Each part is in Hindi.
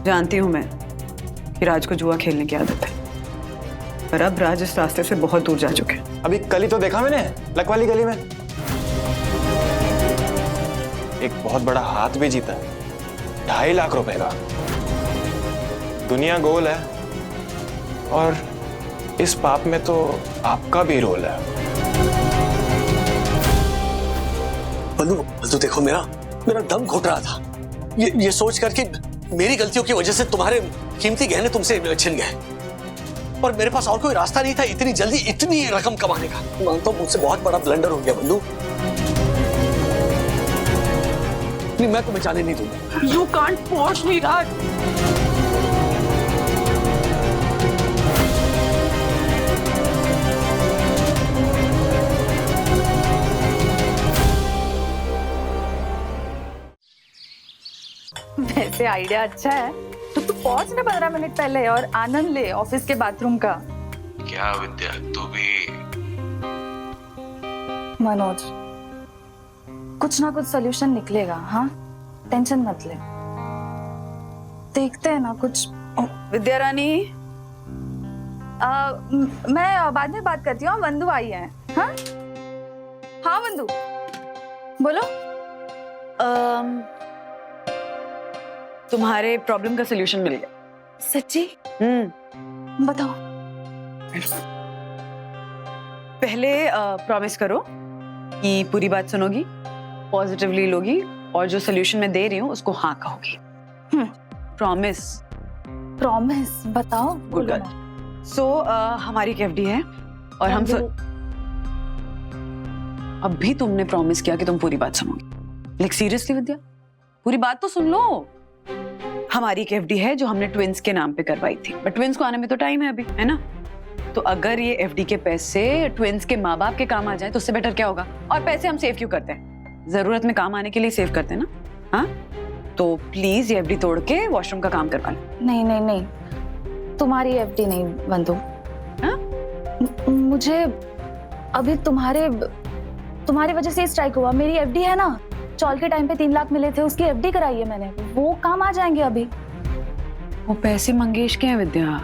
जानती हूँ मैं कि राज को जुआ खेलने की आदत है, पर अब राज इस रास्ते से बहुत दूर जा चुके हैं। अभी कल ही तो देखा मैंने लकवाली गली में। एक बहुत बड़ा हाथ भी जीता, 2.5 लाख रुपए का। दुनिया गोल है और इस पाप में तो आपका भी रोल है। बंधु देखो, मेरा दम घुट रहा था ये सोच कर कि मेरी गलतियों की वजह से तुम्हारे कीमती गहने तुमसे छिन गए और मेरे पास और कोई रास्ता नहीं था इतनी जल्दी इतनी रकम कमाने का। मानता हूं मुझसे बहुत बड़ा ब्लंडर हो गया बंधु। नहीं, मैं तुम्हें जाने नहीं दूंगा। You can't force me, राज। वैसे आइडिया अच्छा है, तो तू पहुंच ना 15 मिनट पहले और आनंद ले ऑफिस के बाथरूम का। क्या विद्या, तू भी? मनोज, कुछ ना कुछ सोल्यूशन निकलेगा। हाँ, टेंशन मत ले, देखते हैं ना कुछ। विद्या रानी, मैं बाद में बात करती हूँ। वंदु आई है। हाँ हाँ वंदु, बोलो। तुम्हारे प्रॉब्लम का सलूशन मिल गया। सच्ची? बताओ। पहले प्रॉमिस करो कि पूरी बात सुनोगी, पॉजिटिवली लोगी और जो सलूशन मैं दे रही हूँ उसको हाँ कहोगी। प्रॉमिस? प्रॉमिस बताओ। Good girl. सो हमारी एक एफडी है और हम अब भी तुमने प्रॉमिस किया कि तुम पूरी बात सुनोगी। लाइक सीरियसली विद्या, पूरी बात तो सुन लो। हमारी एक एफडी है जो हमने ट्विंस के नाम पे करवाई थी, बट ट्विंस को आने में तो टाइम है अभी, है ना? तो अगर ये एफडी के पैसे ट्विंस के माँ बाप के काम आ जाए तो उससे बेटर क्या होगा? और पैसे हम सेव क्यों करते हैं? जरूरत में काम आने के लिए सेव करते हैं ना। हाँ, तो प्लीज ये एफडी तोड़ के वॉशरूम का काम करवा लो। नहीं नहीं नहीं, तुम्हारी एफडी नहीं बंधु। हाँ? मुझे अभी तुम्हारी वजह से स्ट्राइक हुआ। मेरी एफडी है ना, चौल के टाइम पे 3 लाख मिले थे, उसकी एफडी कराई है मैंने। वो काम आ जाएंगे अभी। वो पैसे मंगेश के हैं विद्या,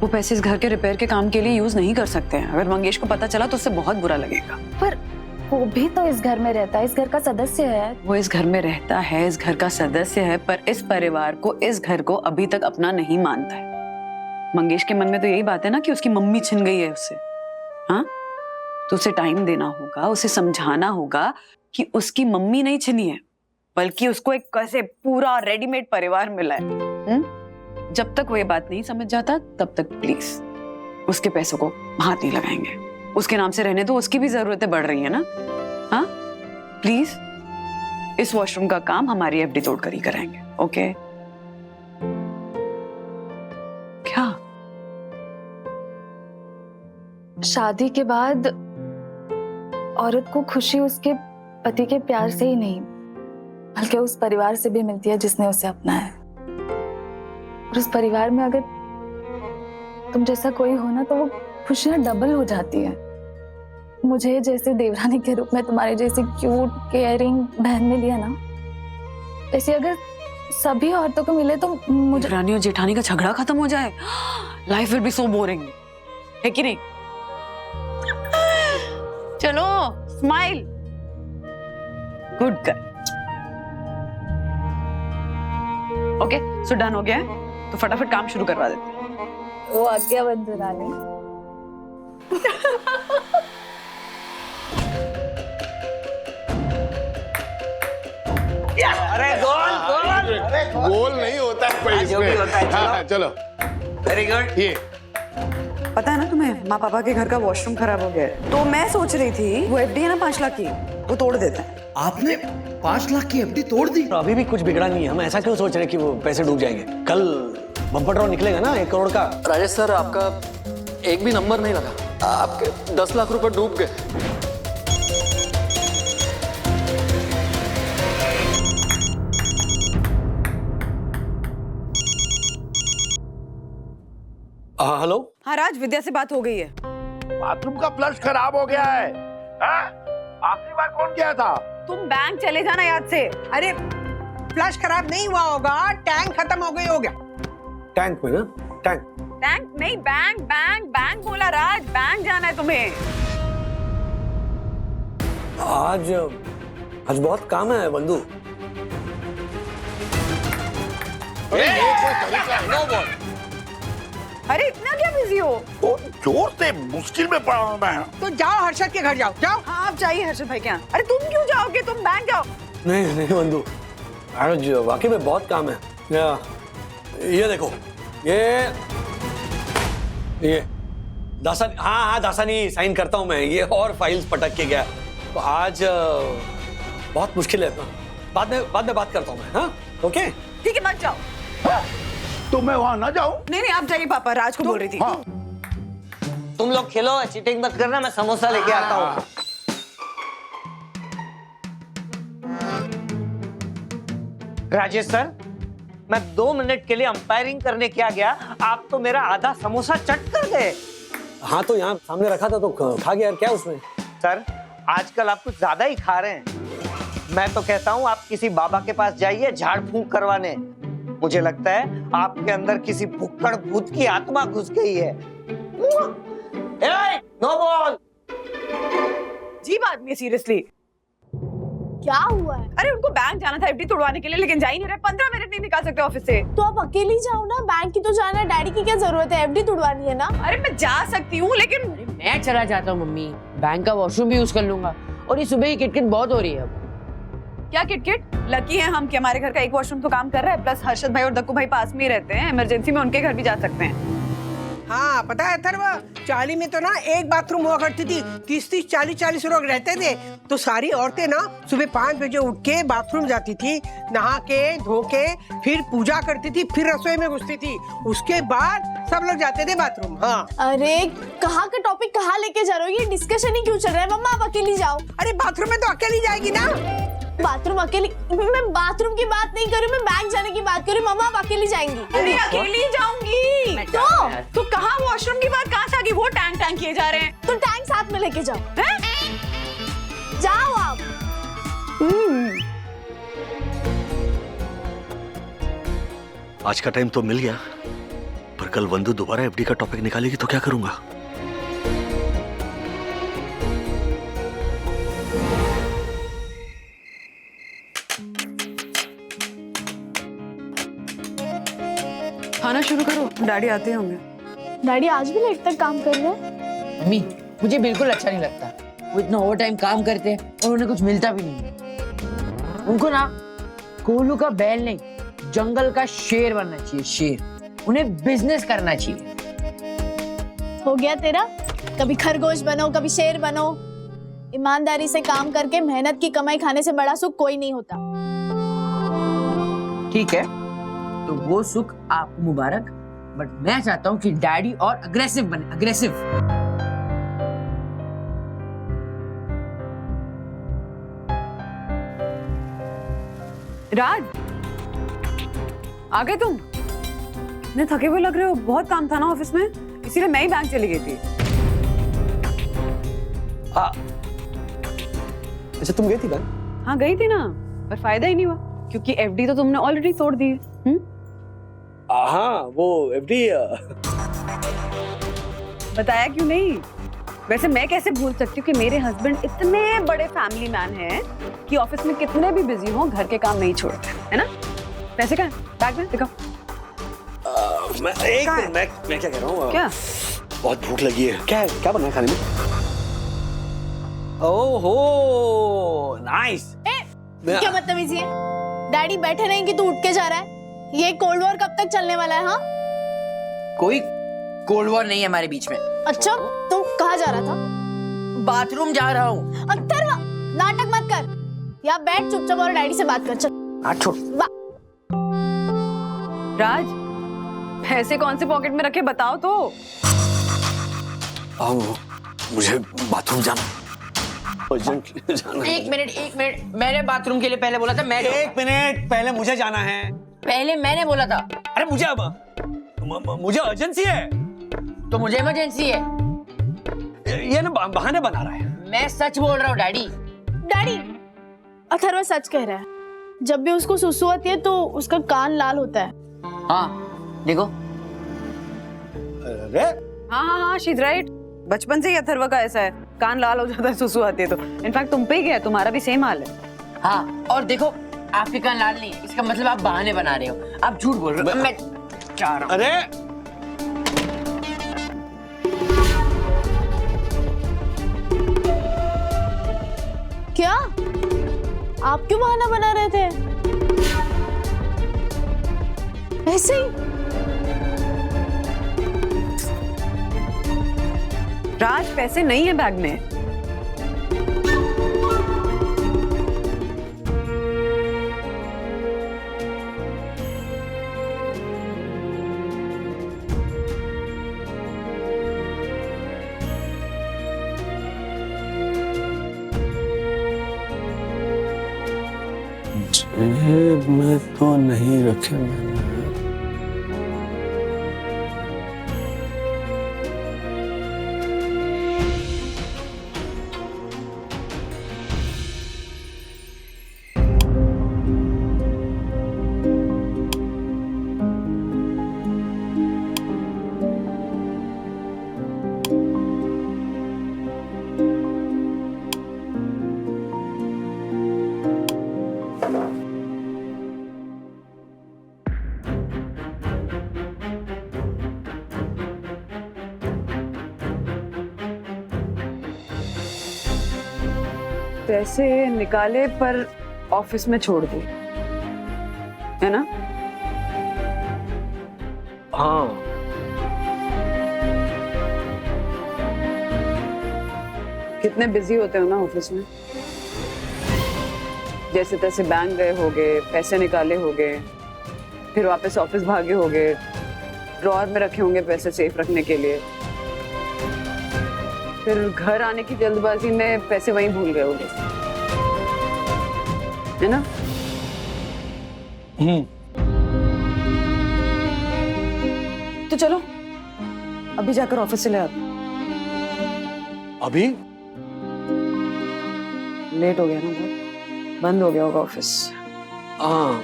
वो पैसे इस घर के रिपेयर के काम के लिए यूज नहीं कर सकते हैं। अगर मंगेश को पता चला तो उससे बहुत बुरा लगेगा। पर वो भी तो इस घर में रहता है, इस घर का सदस्य है। वो इस घर में रहता है, इस घर का सदस्य है, पर इस परिवार को, इस घर को अभी तक अपना नहीं मानता है। मंगेश के मन में तो यही बात है ना कि उसकी मम्मी छिन गई है उससे। हाँ, तो उसे टाइम देना होगा, उसे समझाना होगा कि उसकी मम्मी नहीं छिनी है, बल्कि उसको एक कैसे पूरा रेडीमेड परिवार मिला है। जब तक वो ये बात नहीं समझ जाता तब तक प्लीज उसके पैसों को हाथ नहीं लगाएंगे। उसके नाम से रहने दो, उसकी भी जरूरतें बढ़ रही है ना। हाँ, प्लीज इस वॉशरूम का काम हमारी एफडी तोड़कर ही कराएंगे। ओके? क्या? शादी के बाद औरत को खुशी उसके पति के प्यार से ही नहीं, बल्कि उस परिवार से भी मिलती है जिसने उसे अपनाया है। और उस परिवार में अगर तुम जैसा कोई हो ना, तो वो खुशियां डबल हो जाती है। मुझे जैसे देवरानी के रूप में तुम्हारे जैसे क्यूट केयरिंग बहन मिली है ना, वैसे अगर सभी औरतों को मिले तो मुझे। रानी और जेठानी का झगड़ा खत्म हो जाए, life will be so boring, है कि नहीं? चलो smile, good girl. Okay, so done हो गया है, तो फटाफट काम शुरू करवा देते हैं। वो आज्ञा बंधु रानी। अरे गोल नहीं होता है कोई इसमें। हाँ, चलो वेरी गुड। ये पता है ना तुम्हें, माँ पापा के घर का वॉशरूम खराब हो गया है, तो मैं सोच रही थी वो एफडी है ना 5 लाख की, वो तोड़ देते हैं। आपने 5 लाख की एफडी तोड़ दी? तो अभी भी कुछ बिगड़ा नहीं है। हम ऐसा क्यों सोच रहे कि वो पैसे डूब जाएंगे? कल बम्पर ड्रॉ निकलेगा ना 1 करोड़ का। राजेश सर, आपका एक भी नंबर नहीं लगा, आपके 10 लाख रुपए डूब गए। हेलो। हाँ राज, विद्या से बात हो गई है। बाथरूम का फ्लश खराब हो गया है। हाँ? आखिरी बार कौन गया था? तुम बैंक चले जाना याद से। अरे फ्लश खराब नहीं हुआ होगा, टैंक खत्म हो गई होगा। टैंक में ना, टैंक। टैंक नहीं, बैंक बैंक बैंक बोला राज, बैंक जाना है तुम्हें। आज बहुत काम है बंधु। ये कोई तरीका है? No ball. अरे इतना क्या बिजी हो? तो जोर से मुश्किल में पड़ा हूं मैं। तो जाओ हर्षद के घर जाओ, जाओ। हाँ आप जाइए हर्षद भाई के यहाँ। अरे तुम क्यों जाओगे, तुम बैंक जाओ। नहीं नहीं बंधु, आज वाकई में बहुत काम है। ये देखो, ये दासानी, हाँ दासानी साइन करता हूँ मैं, ये और फाइल्स पटक के गया। तो आज बहुत मुश्किल है। बाद में बात करता हूँ मैं। हाँ ओके ठीक है, मत जाओ। तो मैं वहां ना जाऊं? नहीं आप जाइए, पापा राज को बोल रही थी। हाँ। तुम लोग खेलो, चीटिंग मत करना, मैं समोसा लेके आता हूँ। राजेश सर, मैं 2 मिनट के लिए अंपायरिंग करने क्या गया, आप तो मेरा आधा समोसा चट कर गए। हाँ तो यहाँ सामने रखा था तो खा गया यार, क्या उसमें। सर आजकल आप कुछ ज्यादा ही खा रहे हैं। मैं तो कहता हूँ आप किसी बाबा के पास जाइए झाड़ फूंक करवाने। मुझे लगता है आपके अंदर किसी भुक्कड़ भूत की आत्मा घुस गई है। No ball. जीव आदमी सीरियसली। क्या हुआ है? अरे उनको बैंक जाना था एफडी तोड़वाने के लिए, लेकिन जा ही नहीं रहे। 15 मिनट नहीं निकाल सकते ऑफिस से। तो आप अकेली जाओ ना, बैंक की तो जाना है, डैडी की क्या जरूरत है, एफडी तुड़वानी है ना। अरे मैं जा सकती हूँ लेकिन मैं चला जाता हूँ मम्मी, बैंक का वॉशरूम भी यूज कर लूंगा। और ये सुबह ही किटकिट बहुत हो रही है अब। क्या किटकिट? लकी है हम कि हमारे घर का एक वॉशरूम तो काम कर रहा है, प्लस हर्षद भाई और दक्कू भाई पास में ही रहते हैं, इमरजेंसी में उनके घर भी जा सकते हैं। हाँ पता है अथर्व, चाली में तो ना एक बाथरूम हुआ करती थी, 30-30, 40-40 लोग रहते थे। तो सारी औरतें ना सुबह 5 बजे उठ के बाथरूम जाती थी, नहा के धो के फिर पूजा करती थी, फिर रसोई में घुसती थी, उसके बाद सब लोग जाते थे बाथरूम। हाँ अरे कहाँ का टॉपिक कहाँ लेके जा रहे हो, ये डिस्कशन ही क्यों चल रहा है। मम्मा आप अकेली जाओ। अरे बाथरूम में तो अकेली जाएगी ना। बाथरूम अकेली? मैं बाथरूम की बात नहीं कर रही, मैं बैंक जाने की बात कर रही हूँ। मम्मा आप अकेली जाएंगी? अरे अकेली जाऊंगी तो कहाँ वॉशरूम की बात कहाँ से आ गई? वो टैंक किए जा रहे हैं। तो टैंक साथ में लेके जाओ। जाओ आप। आज का टाइम तो मिल गया, पर कल वंदु दोबारा एफडी का टॉपिक निकालेगी तो क्या करूंगा। खाना शुरू करो, डैडी आते होंगे। डैडी आज भी लेट तक काम कर रहे हैं? मम्मी मुझे बिल्कुल अच्छा नहीं लगता, वो इतना ओवर टाइम काम करते हैं और उन्हें कुछ मिलता भी नहीं। उनको ना कोलू का बैल नहीं, जंगल का शेर बनना चाहिए, शेर। उन्हें बिजनेस करना चाहिए। हो गया तेरा, कभी खरगोश बनो कभी शेर बनो। ईमानदारी से काम करके मेहनत की कमाई खाने से बड़ा सुख कोई नहीं होता। ठीक है, तो वो सुख आपको मुबारक, बट मैं चाहता हूँ कि डैडी और अग्रेसिव बने, अग्रेसिव। राज आ गए तुम? इतने थके हुए लग रहे हो, बहुत काम था ना ऑफिस में, इसीलिए मैं ही बैंक चली गई थी। हाँ अच्छा तुम गई थी बैंक? हाँ गई थी ना, पर फायदा ही नहीं हुआ क्योंकि एफडी तो तुमने ऑलरेडी तोड़ दी है। हाँ वो एफडी बताया क्यों नहीं? वैसे मैं कैसे भूल सकती हूँ कि मेरे हस्बैंड इतने बड़े फैमिली मैन हैं कि ऑफिस में कितने भी बिजी हो घर के काम नहीं छोड़ते, है ना? पैसे कहाँ हैं? बैग में दिखाओ। मैं क्या कह रहा हूँ, क्या? बहुत भूख लगी है। क्या बना है खाने में? ओहो नाइस। क्या बदतमीजी है? डैडी बैठे नहीं कि तू उठ के जा रहा है? ये कोल्ड वॉर कब तक चलने वाला है? हाँ कोई कोल्ड वॉर नहीं है हमारे बीच में। अच्छा तू कहाँ जा रहा था? बाथरूम जा रहा हूँ। अथर्व नाटक मत कर, या बैठ चुपचाप और डैडी से बात कर। चल राज पैसे कौन से पॉकेट में रखे बताओ तो। मुझे बाथरूम जाना एक मिनट, मैंने बाथरूम के लिए पहले बोला था। मैं एक मिनट पहले मुझे जाना है। पहले मैंने बोला था। अरे मुझे अर्जेंसी है। तो मुझे इमरजेंसी है। ये ना बहाने बना रहा है। मैं सच बोल रहा हूँ डैडी। डैडी अथर्व सच कह रहा है, जब भी उसको सुसु आती है तो उसका कान लाल होता है। हाँ देखो। अरे हाँ हाँ हाँ, शी इज राइट। बचपन से ही अथर्व का ऐसा है, कान लाल हो जाता है सुसु आती है तो। इनफैक्ट तुम पे ही गया, तुम्हारा भी सेम हाल है। हाँ और देखो, आपके कान लाल नहीं है, इसका मतलब आप बहाने बना रहे हो, आप झूठ बोल रहे हो। मैं जा रहा हूँ। अरे क्या आप क्यों बहाना बना रहे थे? ऐसे ही? राज, पैसे नहीं है बैग में। जेब में तो नहीं रखे मैंने। पैसे निकाले पर ऑफिस में छोड़ दिए, है ना? हाँ कितने बिजी होते हो ना ऑफिस में। जैसे तैसे बैंक गए होगे, पैसे निकाले होगे, फिर वापस ऑफिस भागे होगे, ड्रॉअर में रखे होंगे पैसे सेफ रखने के लिए, फिर घर आने की जल्दबाजी में पैसे वहीं भूल गए होगे, है ना? तो चलो अभी जाकर ऑफिस से ले आते। अभी लेट हो गया ना, बहुत बंद हो गया होगा ऑफिस। हाँ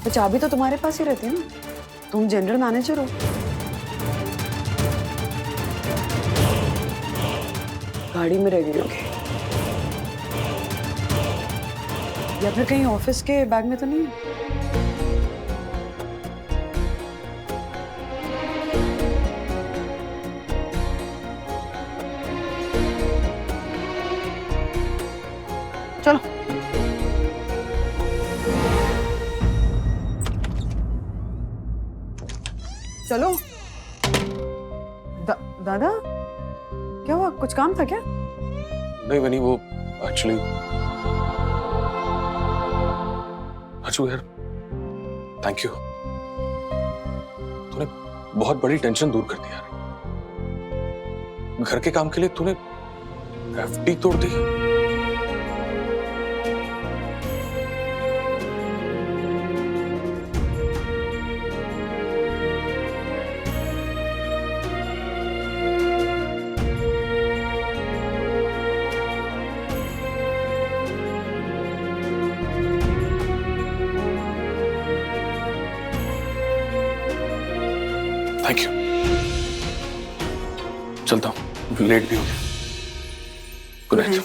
तो चाबी तो तुम्हारे पास ही रहती है ना, तुम जनरल मैनेजर हो। गाड़ी में रह गई होगी, या फिर कहीं ऑफिस के बैग में तो नहीं है? चलो चलो। दादा क्या हुआ, कुछ काम था क्या? नहीं बनी, वो एक्चुअली अच्छू यार, थैंक यू, तूने बहुत बड़ी टेंशन दूर कर दी यार। घर के काम के लिए तूने एफडी तोड़ दी। थैंक यू, चलता हूँ, लेट भी हो गया। Good night.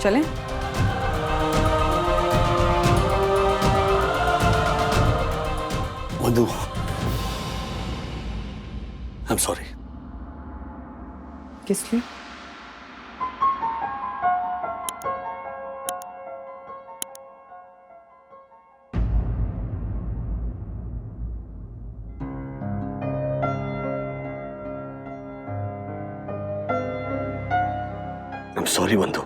चलें? मधु, आई एम सॉरी। किस लिए? आई एम सॉरी बंधु।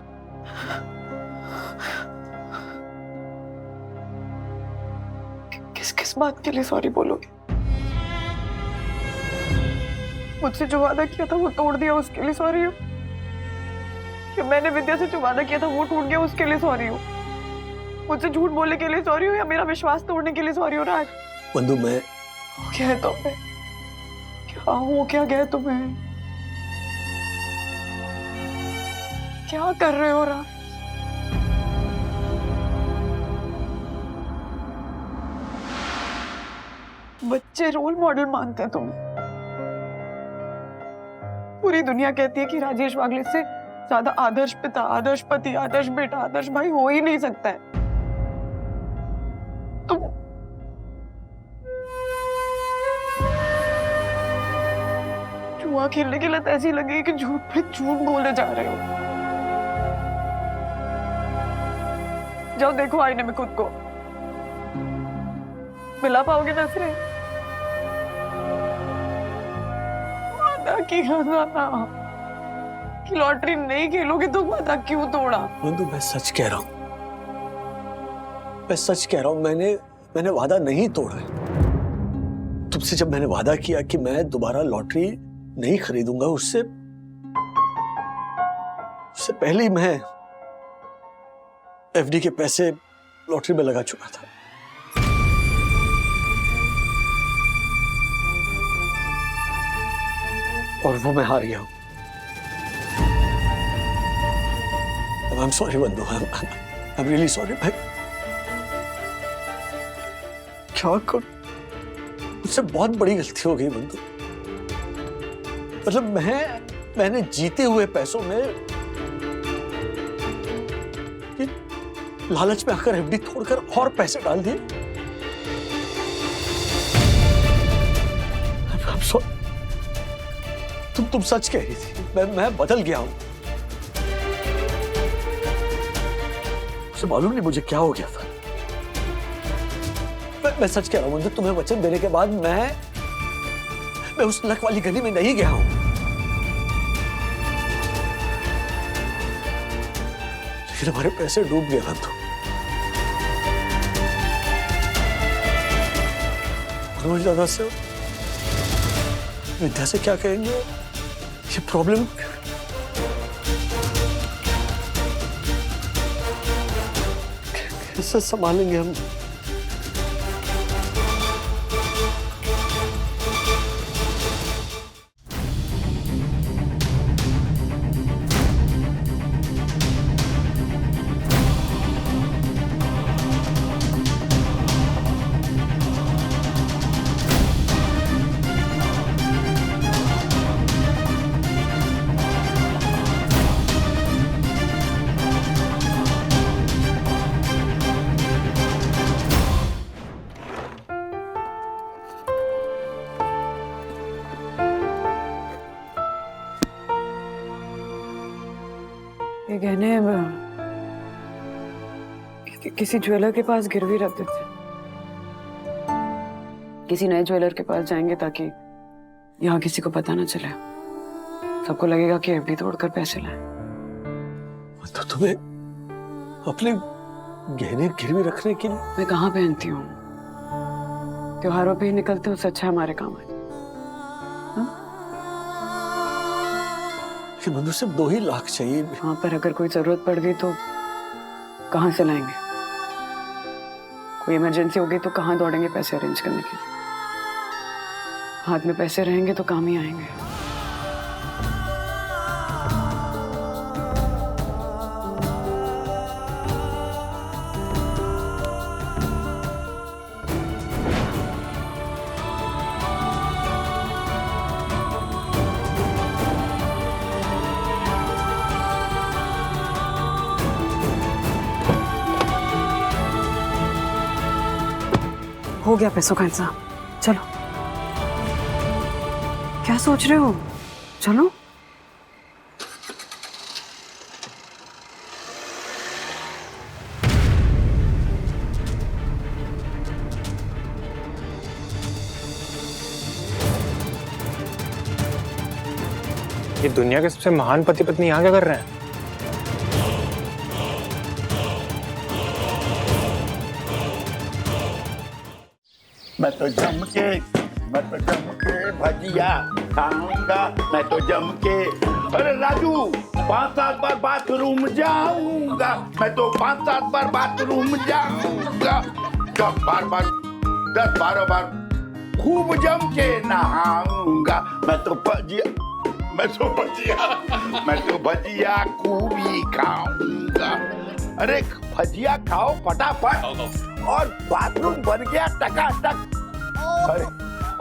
किस किस बात के लिए सॉरी बोलोगे? मुझसे जो वादा किया था वो तोड़ दिया, उसके लिए सॉरी हो? कि मैंने विद्या से जो वादा किया था वो टूट गया, उसके लिए सॉरी हो? मुझसे झूठ बोलने के लिए सॉरी हो या मेरा विश्वास तोड़ने के लिए सॉरी हो? राज, बंधु, क्या है तुम्हें? क्या हो गया तुम्हें? क्या कर रहे हो राज? बच्चे रोल मॉडल मानते हैं तुम्हें। पूरी दुनिया कहती है कि राजेश वागले से ज्यादा आदर्श पिता, आदर्श पति, आदर्श बेटा, आदर्श भाई हो ही नहीं सकता है। तुम जुआ खेलने की लत ऐसी लगी कि झूठ पे झूठ बोले जा रहे हो। जाओ देखो आईने में खुद को, मिला पाओगे नजरें? वादा किया था ना कि लॉटरी नहीं खेलोगे तो वादा क्यों तोड़ा? बंधु मैं सच कह रहा हूं, मैं सच कह रहा हूं, मैंने वादा नहीं तोड़ा है। तुमसे जब मैंने वादा किया कि मैं दोबारा लॉटरी नहीं खरीदूंगा, उससे पहले ही मैं एफडी के पैसे लॉटरी में लगा चुका था। और वो मैं हार गया हूं। I'm sorry बंधु, I'm really sorry। मैं क्या करूं? मुझसे बहुत बड़ी गलती हो गई बंधु। मतलब मैंने जीते हुए पैसों में लालच में आकर एफडी तोड़कर और पैसे डाल दिए। I'm sorry। तुम सच कह रही थी, मैं बदल गया हूं। मुझे मालूम नहीं मुझे क्या हो गया था। मैं सच कह रहा हूं, तुम्हें वचन देने के बाद मैं उस लक वाली गली में नहीं गया हूं। लेकिन हमारे पैसे डूब गए बंधु। मनोज दादा से, विद्या से क्या कहेंगे? ये प्रॉब्लम कैसे संभालेंगे हम? ये गहने किसी ज्वेलर के पास गिरवी रख देते, किसी नए ज्वेलर के पास जाएंगे ताकि यहाँ किसी को पता ना चले। सबको लगेगा कि एफडी तोड़कर पैसे लाए। तो तुम्हें अपने गहने गिरवी रखने के लिए? मैं कहाँ पहनती हूँ, त्योहारों पे ही निकलते, उससे अच्छा हमारे काम है। बंधु सिर्फ 2 ही लाख चाहिए। हाँ, पर अगर कोई जरूरत पड़ गई तो कहाँ से लाएंगे? कोई इमरजेंसी हो गई तो कहाँ दौड़ेंगे पैसे अरेंज करने के लिए? हाथ में पैसे रहेंगे तो काम ही आएंगे। हो गया पैसों का इंतजाम, चलो। क्या सोच रहे हो? चलो। ये दुनिया के सबसे महान पति पत्नी यहाँ क्या कर रहे हैं? मैं तो जम के भजिया खाऊंगा, मैं तो जम के। अरे राजू, 5-7 बार बाथरूम जाऊंगा, मैं तो 5-7 बार बाथरूम जाऊंगा। 10-12 बार खूब जम के नहाऊंगा। मैं तो भजिया खूब ही खाऊंगा। अरे भजिया खाओ फटाफट, और बाथरूम बन गया टकाटक। अरे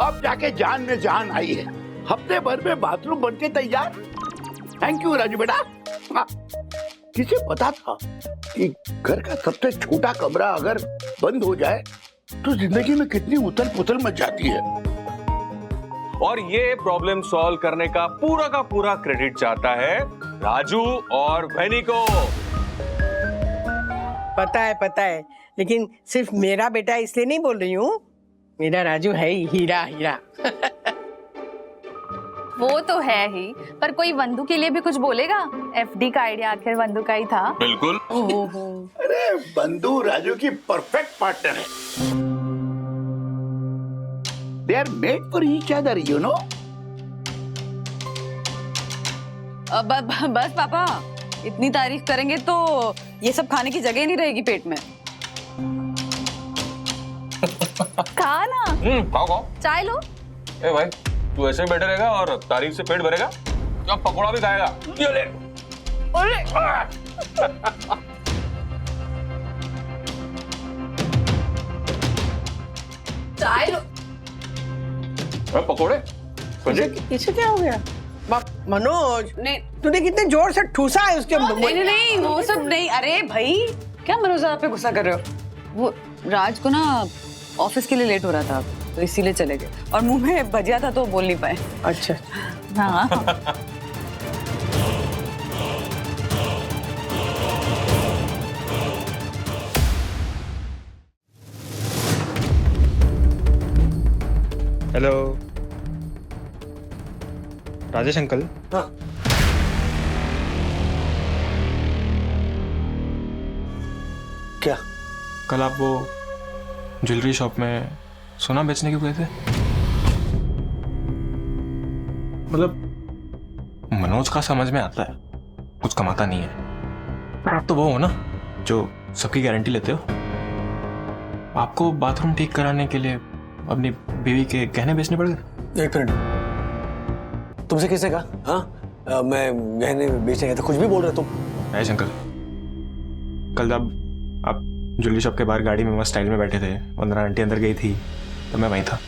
अब जाके जान में जान आई है, हफ्ते भर में बाथरूम बन के तैयार। थैंक यू राजू बेटा। हाँ, किसे पता था कि घर का सबसे छोटा कमरा अगर बंद हो जाए तो जिंदगी में कितनी उथल पुथल मच जाती है। और ये प्रॉब्लम सॉल्व करने का पूरा क्रेडिट जाता है राजू और वैनी को। पता है, लेकिन सिर्फ मेरा बेटा इसलिए नहीं बोल रही हूँ, मेरा राजू है ही हीरा हीरा। वो तो है ही, पर कोई वंदू के लिए भी कुछ बोलेगा? एफडी का आइडिया आखिर वंदू का ही था। बिल्कुल। अरे बंधु राजू की परफेक्ट पार्टनर है। They are made for each other, you know? बस पापा, इतनी तारीफ करेंगे तो ये सब खाने की जगह नहीं रहेगी पेट में। खा ना, खाओ। चाय लो। ए भाई, तू ऐसे ही बैठे रहेगा और तारीफ से पेट भरेगा? क्या पकौड़ा भी खाएगा? ये ले। चाय लो। पकौड़े? इसे क्या हो गया? मनोज, नहीं, तूने कितने जोर से ठूसा है उसके नहीं, वो सब नहीं। अरे भाई, क्या मनोज आप पे गुस्सा कर रहे हो? वो राज को ना ऑफिस के लिए लेट हो रहा था, तो इसीलिए चले गए, और मुंह में भजिया था तो बोल नहीं पाए। अच्छा। हाँ। Hello Rajesh uncle. हाँ। क्या? कल आप वो ज्वेलरी शॉप में सोना बेचने क्यों गए थे? मतलब मनोज का समझ में आता है, कुछ कमाता नहीं है, पर आप तो वो हो ना जो सबकी गारंटी लेते हो। आपको बाथरूम ठीक कराने के लिए अपनी बीवी के गहने बेचने पड़ गए? एक मिनट, तुमसे किसने कहा? हाँ, मैं गहने बेचने गया था, कुछ भी बोल रहे तुम। राजेश अंकल, कल जब आप ज्वेलरी शॉप के बाहर गाड़ी में मस्त स्टाइल में बैठे थे, वंदना आंटी अंदर गई थी, तो मैं वहीं था।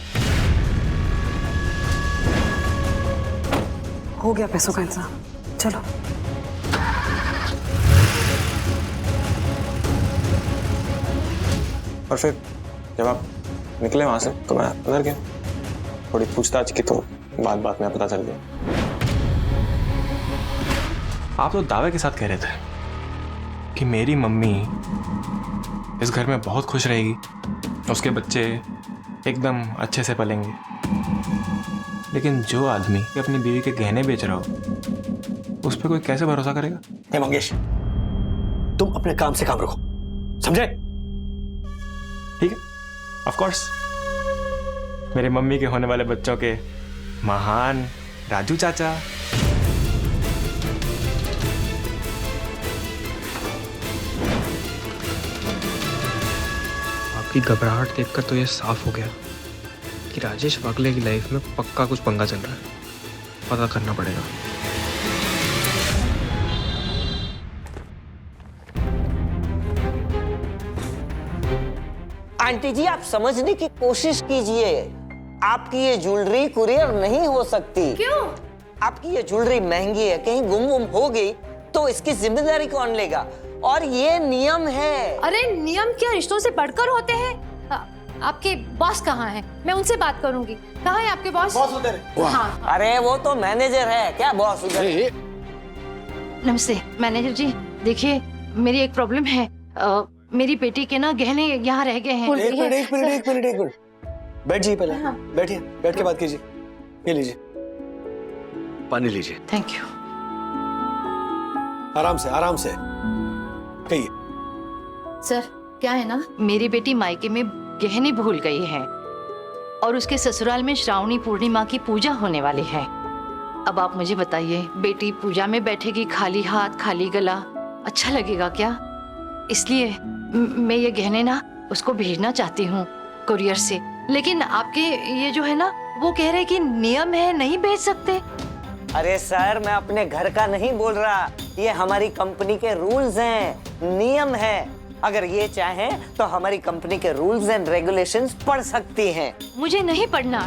हो गया पैसों का इंतजाम, चलो। और फिर जब आप निकले वहां से तो मैं अंदर गया, थोड़ी पूछताछ की तो बात में पता चल गया। आप तो दावे के साथ कह रहे थे कि मेरी मम्मी इस घर में बहुत खुश रहेगी, उसके बच्चे एकदम अच्छे से पलेंगे। लेकिन जो आदमी अपनी बीवी के गहने बेच रहा हो, उस पर कोई कैसे भरोसा करेगा? हे मंगेश, तुम अपने काम से काम रखो, समझे? ठीक है, ऑफ कोर्स। मेरे मम्मी के होने वाले बच्चों के महान राजू चाचा। आपकी घबराहट देखकर तो ये साफ हो गया कि राजेश वागले की लाइफ में पक्का कुछ पंगा चल रहा है। पता करना पड़ेगा। आंटी जी, आप समझने की कोशिश कीजिए, आपकी ये ज्वेलरी कुरियर नहीं हो सकती। क्यों? आपकी ये ज्वेलरी महंगी है, कहीं गुम हो गई तो इसकी जिम्मेदारी कौन लेगा? और ये नियम है। अरे नियम क्या रिश्तों से बढ़कर होते हैं? आपके बॉस कहाँ हैं? मैं उनसे बात करूंगी। कहाँ है आपके बॉस? बॉस उधर है। हाँ। अरे वो तो मैनेजर है, क्या बॉस उधर? नमस्ते मैनेजर जी, देखिए मेरी एक प्रॉब्लम है। मेरी बेटी के ना गहने यहाँ रह गए हैं। एक मिनट बैठ जाइए, पहले बैठिए, बैठ के बात कीजिए। ये लीजिए, पानी लीजिए। Thank you. आराम से कहिए। सर क्या है ना, मेरी बेटी मायके में गहने भूल गई है और उसके ससुराल में श्रावणी पूर्णिमा की पूजा होने वाली है। अब आप मुझे बताइए, बेटी पूजा में बैठेगी खाली हाथ खाली गला, अच्छा लगेगा क्या? इसलिए मैं ये गहने ना उसको भेजना चाहती हूँ कुरियर से, लेकिन आपके ये जो है ना, वो कह रहे कि नियम है, नहीं बेच सकते। अरे सर, मैं अपने घर का नहीं बोल रहा, ये हमारी कंपनी के रूल्स हैं, नियम है। अगर ये चाहें तो हमारी कंपनी के रूल्स एंड रेगुलेशंस पढ़ सकती हैं। मुझे नहीं पढ़ना।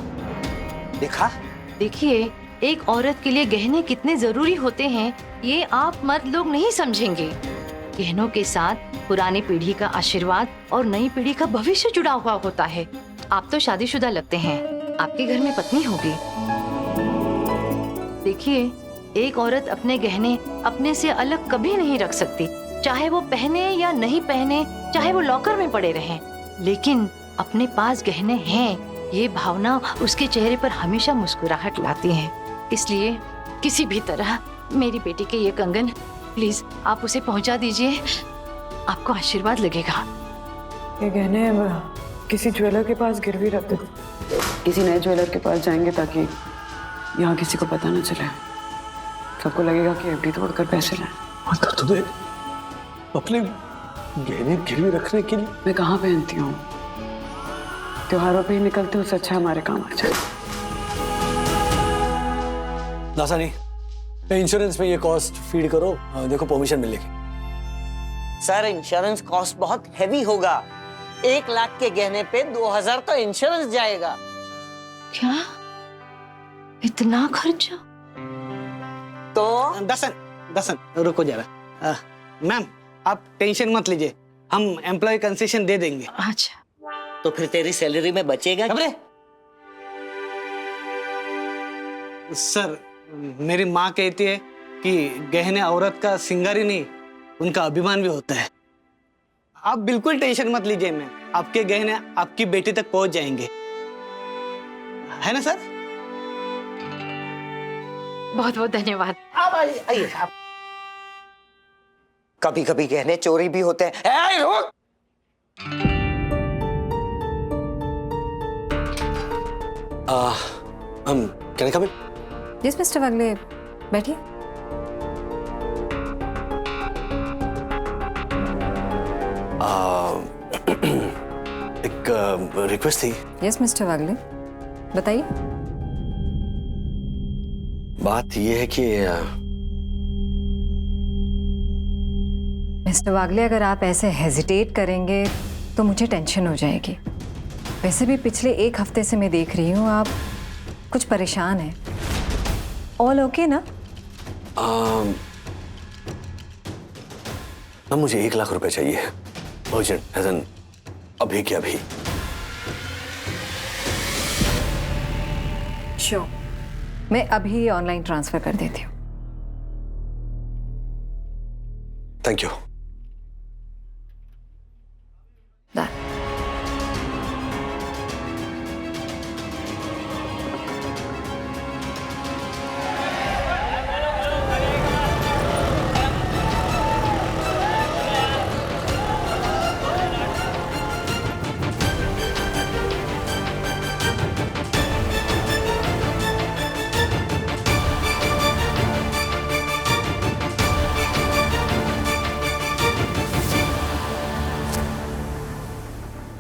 देखा? देखिए, एक औरत के लिए गहने कितने जरूरी होते हैं, ये आप मर्द लोग नहीं समझेंगे। गहनों के साथ पुरानी पीढ़ी का आशीर्वाद और नई पीढ़ी का भविष्य जुड़ा हुआ होता है। आप तो शादीशुदा लगते हैं, आपके घर में पत्नी होगी। देखिए, एक औरत अपने गहने अपने से अलग कभी नहीं रख सकती, चाहे वो पहने या नहीं पहने, चाहे वो लॉकर में पड़े रहें, लेकिन अपने पास गहने हैं, ये भावना उसके चेहरे पर हमेशा मुस्कुराहट लाती है। इसलिए किसी भी तरह मेरी बेटी के ये कंगन प्लीज आप उसे पहुंचा दीजिए, आपको आशीर्वाद लगेगा। ये गहने किसी ज्वेलर के पास गिरवी रख दो, किसी नए ज्वेलर के पास जाएंगे ताकि यहाँ किसी को पता न चले। सबको लगेगा कि एफडी तोड़कर पैसे लाए। मतलब तुम्हें अपने गहने गिरवी रखने के लिए? मैं कहाँ पहनती हूँ, त्योहारों पे ही निकलते, उससे अच्छा हमारे काम आ जाए। दासानी, इंश्योरेंस में ये कॉस्ट फीड करो, देखो परमिशन मिलेगी। सर, इंश्योरेंस कॉस्ट बहुत हैवी होगा। 1 लाख के गहने पे 2000 तो इंश्योरेंस जाएगा। क्या इतना खर्चा? तो दसन रुको जरा। मैम, आप टेंशन मत लीजिए, हम एम्प्लॉय कंसेशन दे देंगे। अच्छा, तो फिर तेरी सैलरी में बचेगा? सर, मेरी माँ कहती है कि गहने औरत का सिंगार ही नहीं, उनका अभिमान भी होता है। आप बिल्कुल टेंशन मत लीजिए मैम, आपके गहने आपकी बेटी तक पहुंच जाएंगे, है ना सर? बहुत बहुत धन्यवाद। आप आइए। कभी कभी गहने चोरी भी होते हैं। रुक! हम क्या कम? यस मिस्टर वागले, बैठिए। एक रिक्वेस्ट थी। यस मिस्टर वागले, बताइए। बात ये है कि मिस्टर वागले, अगर आप ऐसे हेजिटेट करेंगे तो मुझे टेंशन हो जाएगी। वैसे भी पिछले 1 हफ्ते से मैं देख रही हूँ आप कुछ परेशान हैं। ऑल ओके ना? अब मुझे 1 लाख रुपए चाहिए, अर्जेंट, एज़न अभी के अभी। श्योर, मैं अभी ऑनलाइन ट्रांसफर कर देती हूँ। Thank you.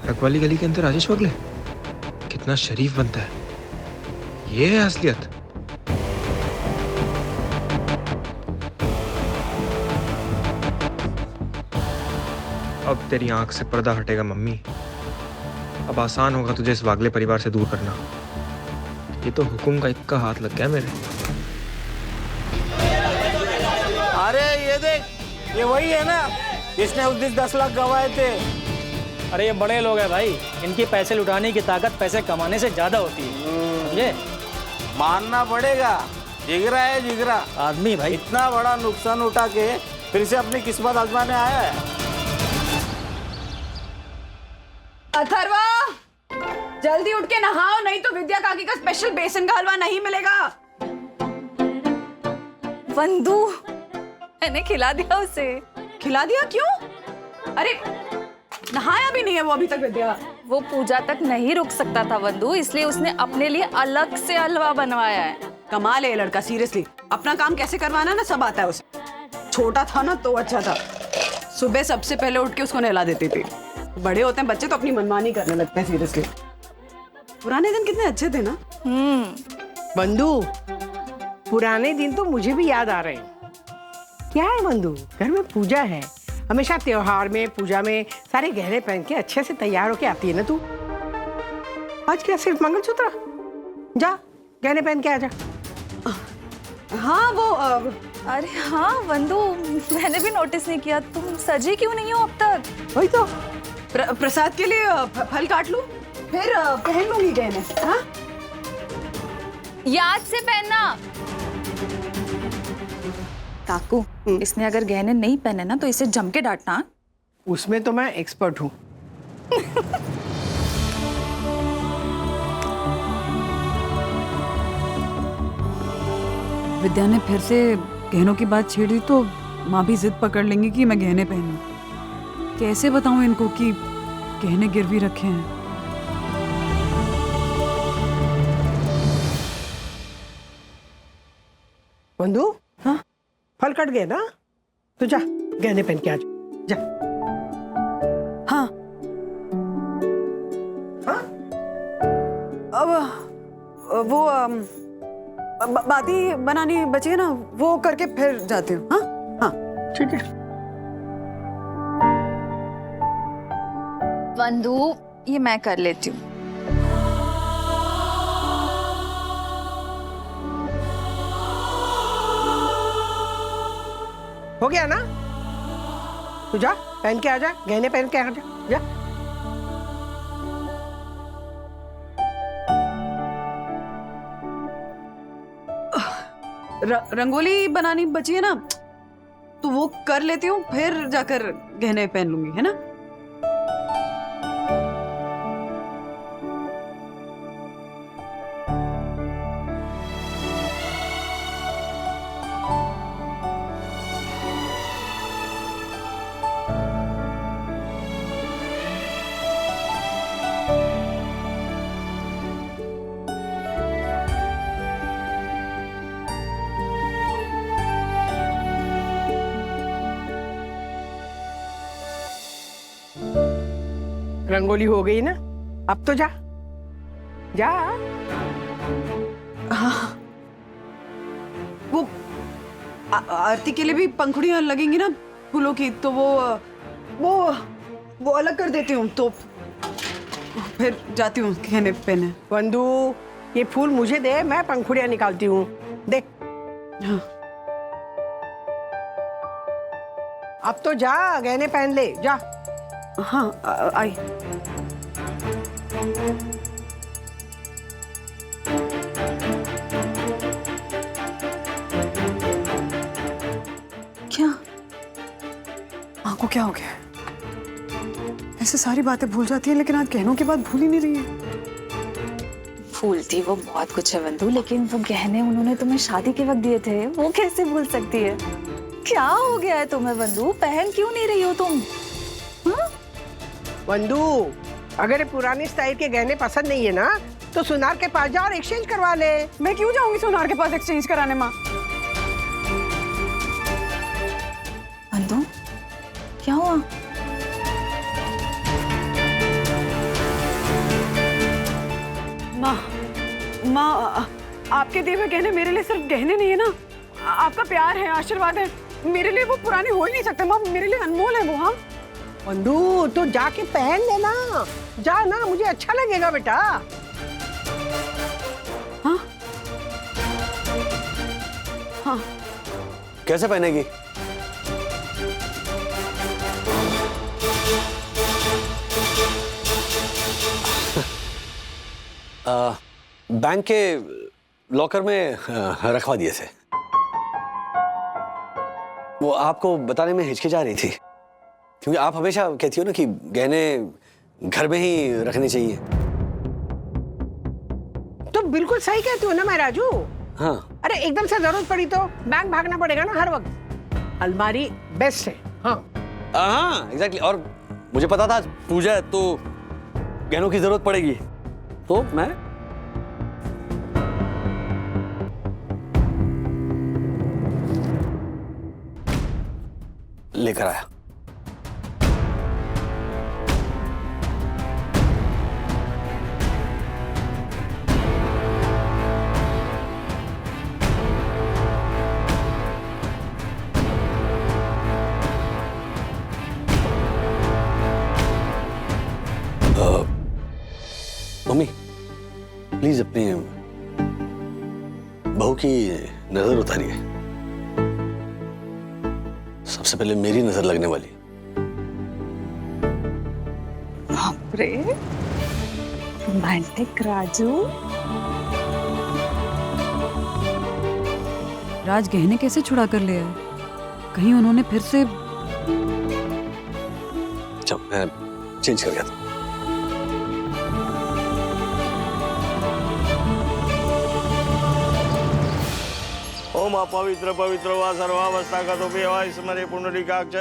रखवाली गली के अंदर राजेश वागले कितना शरीफ बनता है, ये है असलियत। अब तेरी आंख से पर्दा हटेगा मम्मी, अब आसान होगा तुझे इस वागले परिवार से दूर करना। ये तो हुकुम का इक्का हाथ लग गया मेरे। अरे ये देख, ये वही है ना जिसने उस दिन 10 लाख गंवाए थे। अरे ये बड़े लोग हैं भाई, इनकी पैसे लुटाने की ताकत पैसे कमाने से ज्यादा होती है, समझे? मानना पड़ेगा, जिगरा है जिगरा आदमी भाई। इतना बड़ा नुकसान उठा के फिर से अपनी किस्मत आजमाने आया है। अथर्वा, जल्दी उठ के नहाओ, नहीं तो विद्या काकी का स्पेशल बेसन का हलवा नहीं मिलेगा। वंदू, मैंने खिला दिया उसे। खिला दिया? क्यों? अरे नहाया भी नहीं है वो अभी तक विद्या। वो पूजा तक नहीं रुक सकता था वंदू, इसलिए उसने अपने लिए अलग से हलवा बनवाया है। कमाल है ये लड़का, सीरियसली। अपना काम कैसे करवाना ना सब आता है उसे। छोटा था ना तो अच्छा था, सुबह सबसे पहले उठ के उसको नहला देती थी। बड़े होते हैं बच्चे तो अपनी मनमानी करने लगते हैं, सीरियसली। पुराने दिन कितने अच्छे थे ना। बंधु, पुराने दिन तो मुझे भी याद आ रहे हैं। क्या है बंधु, घर में पूजा है, हमेशा त्योहार में पूजा में सारे गहने पहन के अच्छे से तैयार होके आती है ना तू। आज क्या सिर्फ मंगलसूत्र? जा गहने पहन के आ जा। हाँ वो अरे हाँ बंधु, मैंने भी नोटिस नहीं किया, तुम सजी क्यों नहीं हो अब तक? वही तो प्रसाद के लिए फल काट लूं, फिर पहन लूंगी गहने। हाँ याद से पहनना। काकू, इसने अगर गहने नहीं पहने ना तो इसे जम के डांटना। उसमें तो मैं एक्सपर्ट हूँ। विद्या ने फिर से गहनों की बात छेड़ी तो माँ भी जिद पकड़ लेंगी कि मैं गहने पहनूं। कैसे बताऊं इनको कि गहने गिरवी रखे हैं। बंधु, हाँ फल कट गए ना, तो जा गहने पहन के आ जा। हाँ हाँ अब वो बाती बनानी बची है ना, वो करके फिर जाती हूँ। हाँ हाँ ठीक है। बंधु, ये मैं कर लेती हूँ। हो गया ना, तू जा पहन के आ जा, गहने पहन के आ जा। जा रंगोली बनानी बची है ना, तो वो कर लेती हूँ, फिर जाकर गहने पहन लूंगी, है ना। रंगोली हो गई ना, अब तो जा जा। हाँ वो आरती के लिए भी पंखुड़ियां लगेंगी ना फूलों की, तो वो अलग कर देती हूँ, तो फिर जाती हूँ गहने पहने। बंधु, ये फूल मुझे दे, मैं पंखुड़ियां निकालती हूँ, देख। हाँ अब तो जा गहने पहन ले, जा। हाँ आई। क्या माँ को क्या हो गया? ऐसे सारी बातें भूल जाती है, लेकिन आज गहनों की बात भूल ही नहीं रही है। भूलती वो बहुत कुछ है बंधु, लेकिन वो गहने उन्होंने तुम्हें शादी के वक्त दिए थे, वो कैसे भूल सकती है? क्या हो गया है तुम्हें बंधु, पहन क्यों नहीं रही हो तुम? बंधु, अगर ये पुरानी स्टाइल के गहने पसंद नहीं है ना, तो सुनार के पास जा और एक्सचेंज करवा ले। मैं क्यों जाऊंगी सुनार के पास एक्सचेंज कराने माँ? बंधु, क्या हुआ? माँ, आपके दिए हुए गहने मेरे लिए सिर्फ गहने नहीं है ना, आपका प्यार है, आशीर्वाद है। मेरे लिए वो पुराने हो ही नहीं सकते माँ, मेरे लिए अनमोल है वो। हाँ बंधु, तो जाके पहन लेना, जा ना, मुझे अच्छा लगेगा बेटा। हाँ हाँ कैसे पहनेगी? बैंक के लॉकर में रखवा दिए थे। वो आपको बताने में हिचकिचा रही थी, क्योंकि आप हमेशा कहती हो ना कि गहने घर में ही रखने चाहिए। तो बिल्कुल सही कहती हो ना मैं राजू। हाँ। अरे एकदम से जरूरत पड़ी तो बैंक भागना पड़ेगा ना हर वक्त। अलमारी बेस्ट है। हाँ हाँ एग्जैक्टली। और मुझे पता था पूजा है तो गहनों की जरूरत पड़ेगी, तो मैं लेकर आया। प्लीज अपनी बहू की नजर उतारिए। सबसे पहले मेरी नजर लगने वाली। बाप रे, रोमांटिक राजू। राज गहने कैसे छुड़ा कर ले आए? कहीं उन्होंने फिर से। चल मैं चेंज कर गया था। ओम अपवित्र पवित्र वा सर्वावस्था गतोपि वा स्मरे पुंडरीकाक्ष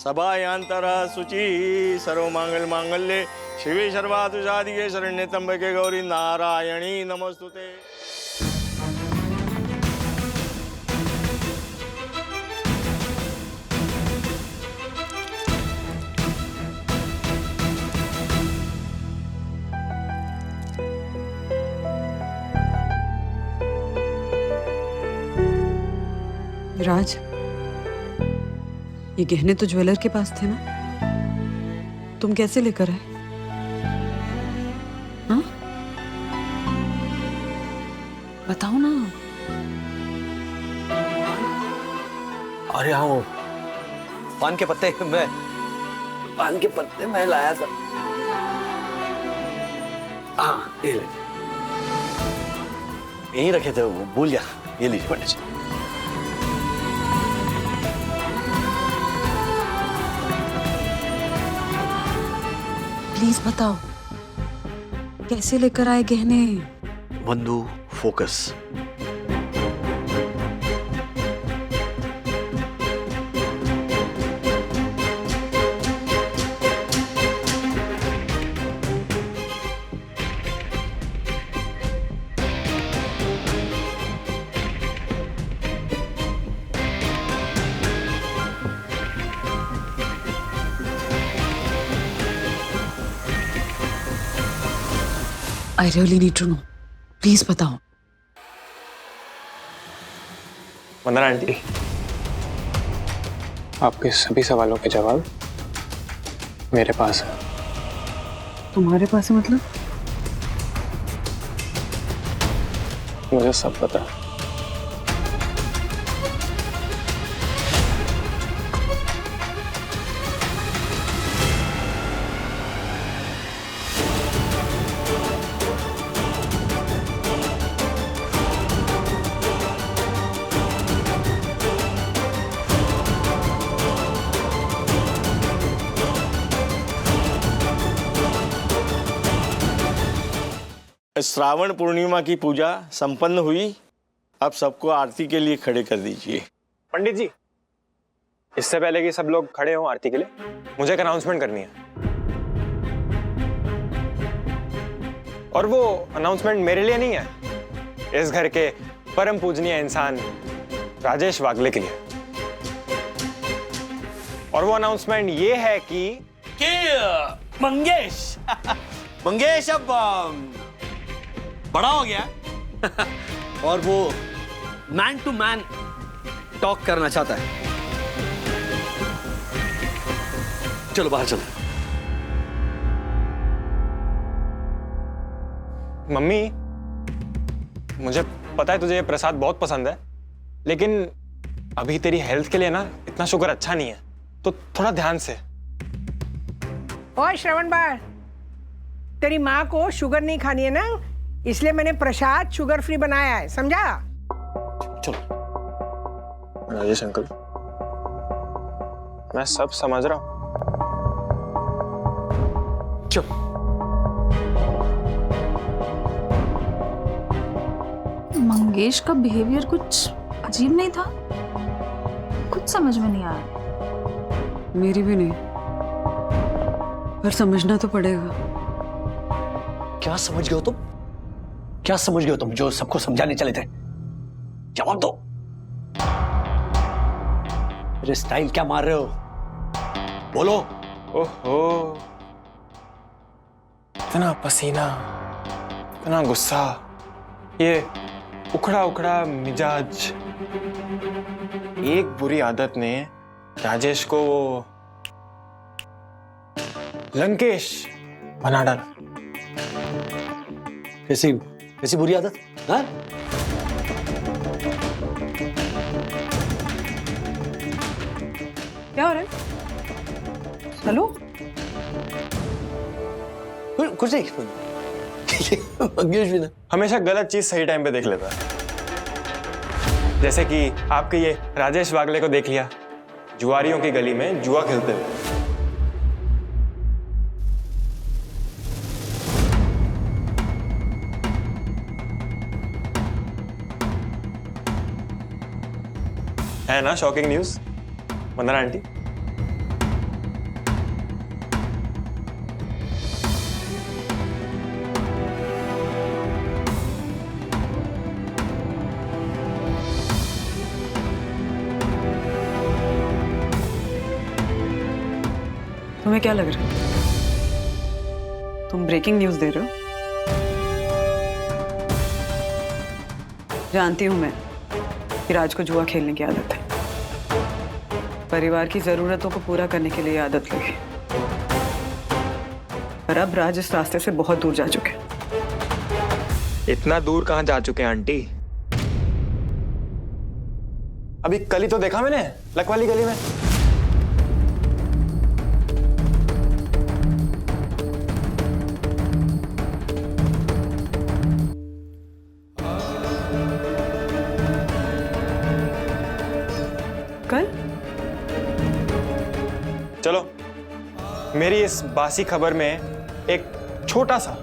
सभायांतरः शुचि सर्वमंगल मांगल्ये शिवे सर्वार्थ साधिके शरण्ये त्र्यंबके गौरी नारायणी नमोस्तुते। राज, ये गहने तो ज्वेलर के पास थे ना? तुम कैसे लेकर आए? हाँ? बताओ ना। अरे हाँ, वो पान के पत्ते मैं लाया था। हाँ, ये ले। यहीं रखे थे, वो भूल गया। ये लीजिए पंडित जी। प्लीज बताओ, कैसे लेकर आए गहने? बंधु, focus. I really need to know. Please बताओ। वंदना आंटी, आपके सभी सवालों के जवाब मेरे पास है। तुम्हारे पास है मतलब? मुझे सब पता है। श्रावण पूर्णिमा की पूजा संपन्न हुई। अब सबको आरती के लिए खड़े कर दीजिए। पंडित जी, इससे पहले कि सब लोग खड़े हों आरती के लिए, मुझे एक अनाउंसमेंट करनी है। और वो अनाउंसमेंट मेरे लिए नहीं है, इस घर के परम पूजनीय इंसान राजेश वागले के लिए। और वो अनाउंसमेंट ये है कि मंगेश अब बड़ा हो गया और वो मैन टू मैन टॉक करना चाहता है। चलो बाहर चलो। मम्मी, मुझे पता है तुझे ये प्रसाद बहुत पसंद है, लेकिन अभी तेरी हेल्थ के लिए ना इतना शुगर अच्छा नहीं है, तो थोड़ा ध्यान से। ओए श्रवण बार, तेरी माँ को शुगर नहीं खानी है ना, इसलिए मैंने प्रसाद शुगर फ्री बनाया है, समझा? चलो राजेश अंकल, मैं सब समझ रहा हूं। चलो। मंगेश का बिहेवियर कुछ अजीब नहीं था? कुछ समझ में नहीं आया। मेरी भी नहीं, पर समझना तो पड़ेगा। क्या समझ गए हो तुम? क्या समझ गए हो तुम जो सबको समझाने चले थे? जवाब दो। मेरे स्टाइल क्या मार रहे हो? बोलो। ओहो, इतना पसीना, इतना गुस्सा, ये उखड़ा उखड़ा मिजाज। एक बुरी आदत ने राजेश को लंकेश बना डाला। कैसी ऐसी बुरी आदत? हाँ? क्या हो रहा है? हेलो? कुछ नहीं। मंगेश भी ना हमेशा गलत चीज सही टाइम पे देख लेता है। जैसे कि आपके ये राजेश वागले को देख लिया, जुआरियों की गली में जुआ खेलते हुए। है ना शॉकिंग न्यूज वंदना आंटी? तुम्हें क्या लग रहा है? तुम ब्रेकिंग न्यूज़ दे रहे हो? जानती हूं मैं कि राज को जुआ खेलने की आदत है। परिवार की जरूरतों को पूरा करने के लिए आदत लगी। पर अब राज इस रास्ते से बहुत दूर जा चुके। इतना दूर कहाँ जा चुके हैं आंटी? अभी कल ही तो देखा मैंने लकवाली गली में। कल? चलो, मेरी इस बासी खबर में एक छोटा सा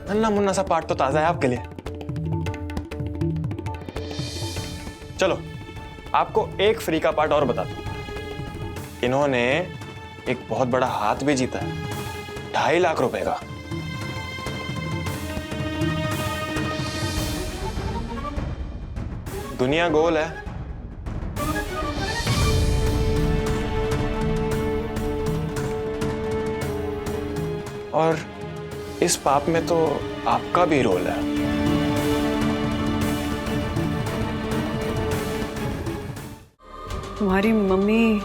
नन्ना मुन्ना सा पार्ट तो ताजा है आपके लिए। चलो, आपको एक फ्री का पार्ट और बता दूं। इन्होंने एक बहुत बड़ा हाथ भी जीता है, 2.5 लाख रुपए का। दुनिया गोल है, और इस पाप में तो आपका भी रोल है। तुम्हारी मम्मी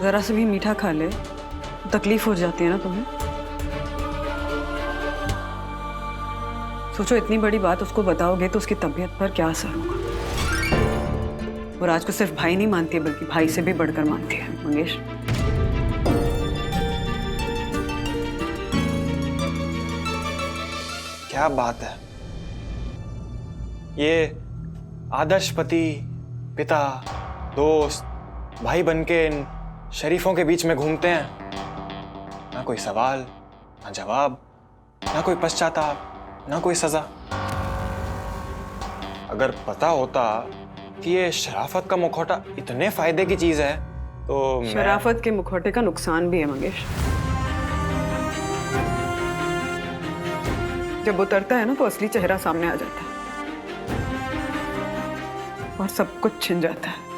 जरा से भी मीठा खा ले तकलीफ हो जाती है ना तुम्हें? सोचो, इतनी बड़ी बात उसको बताओगे तो उसकी तबीयत पर क्या असर होगा। वो राज को सिर्फ भाई नहीं मानती है, बल्कि भाई से भी बढ़कर मानती है। मंगेश, क्या बात है। ये आदर्श पति, पिता, दोस्त, भाई बनके इन शरीफों के बीच में घूमते हैं। ना कोई सवाल, ना जवाब, ना कोई पश्चाताप, ना कोई सजा। अगर पता होता कि ये शराफत का मुखौटा इतने फायदे की चीज है तो शराफत के मुखौटे का नुकसान भी है मंगेश। जब उतरता है ना तो असली चेहरा सामने आ जाता है और सब कुछ छिन जाता है।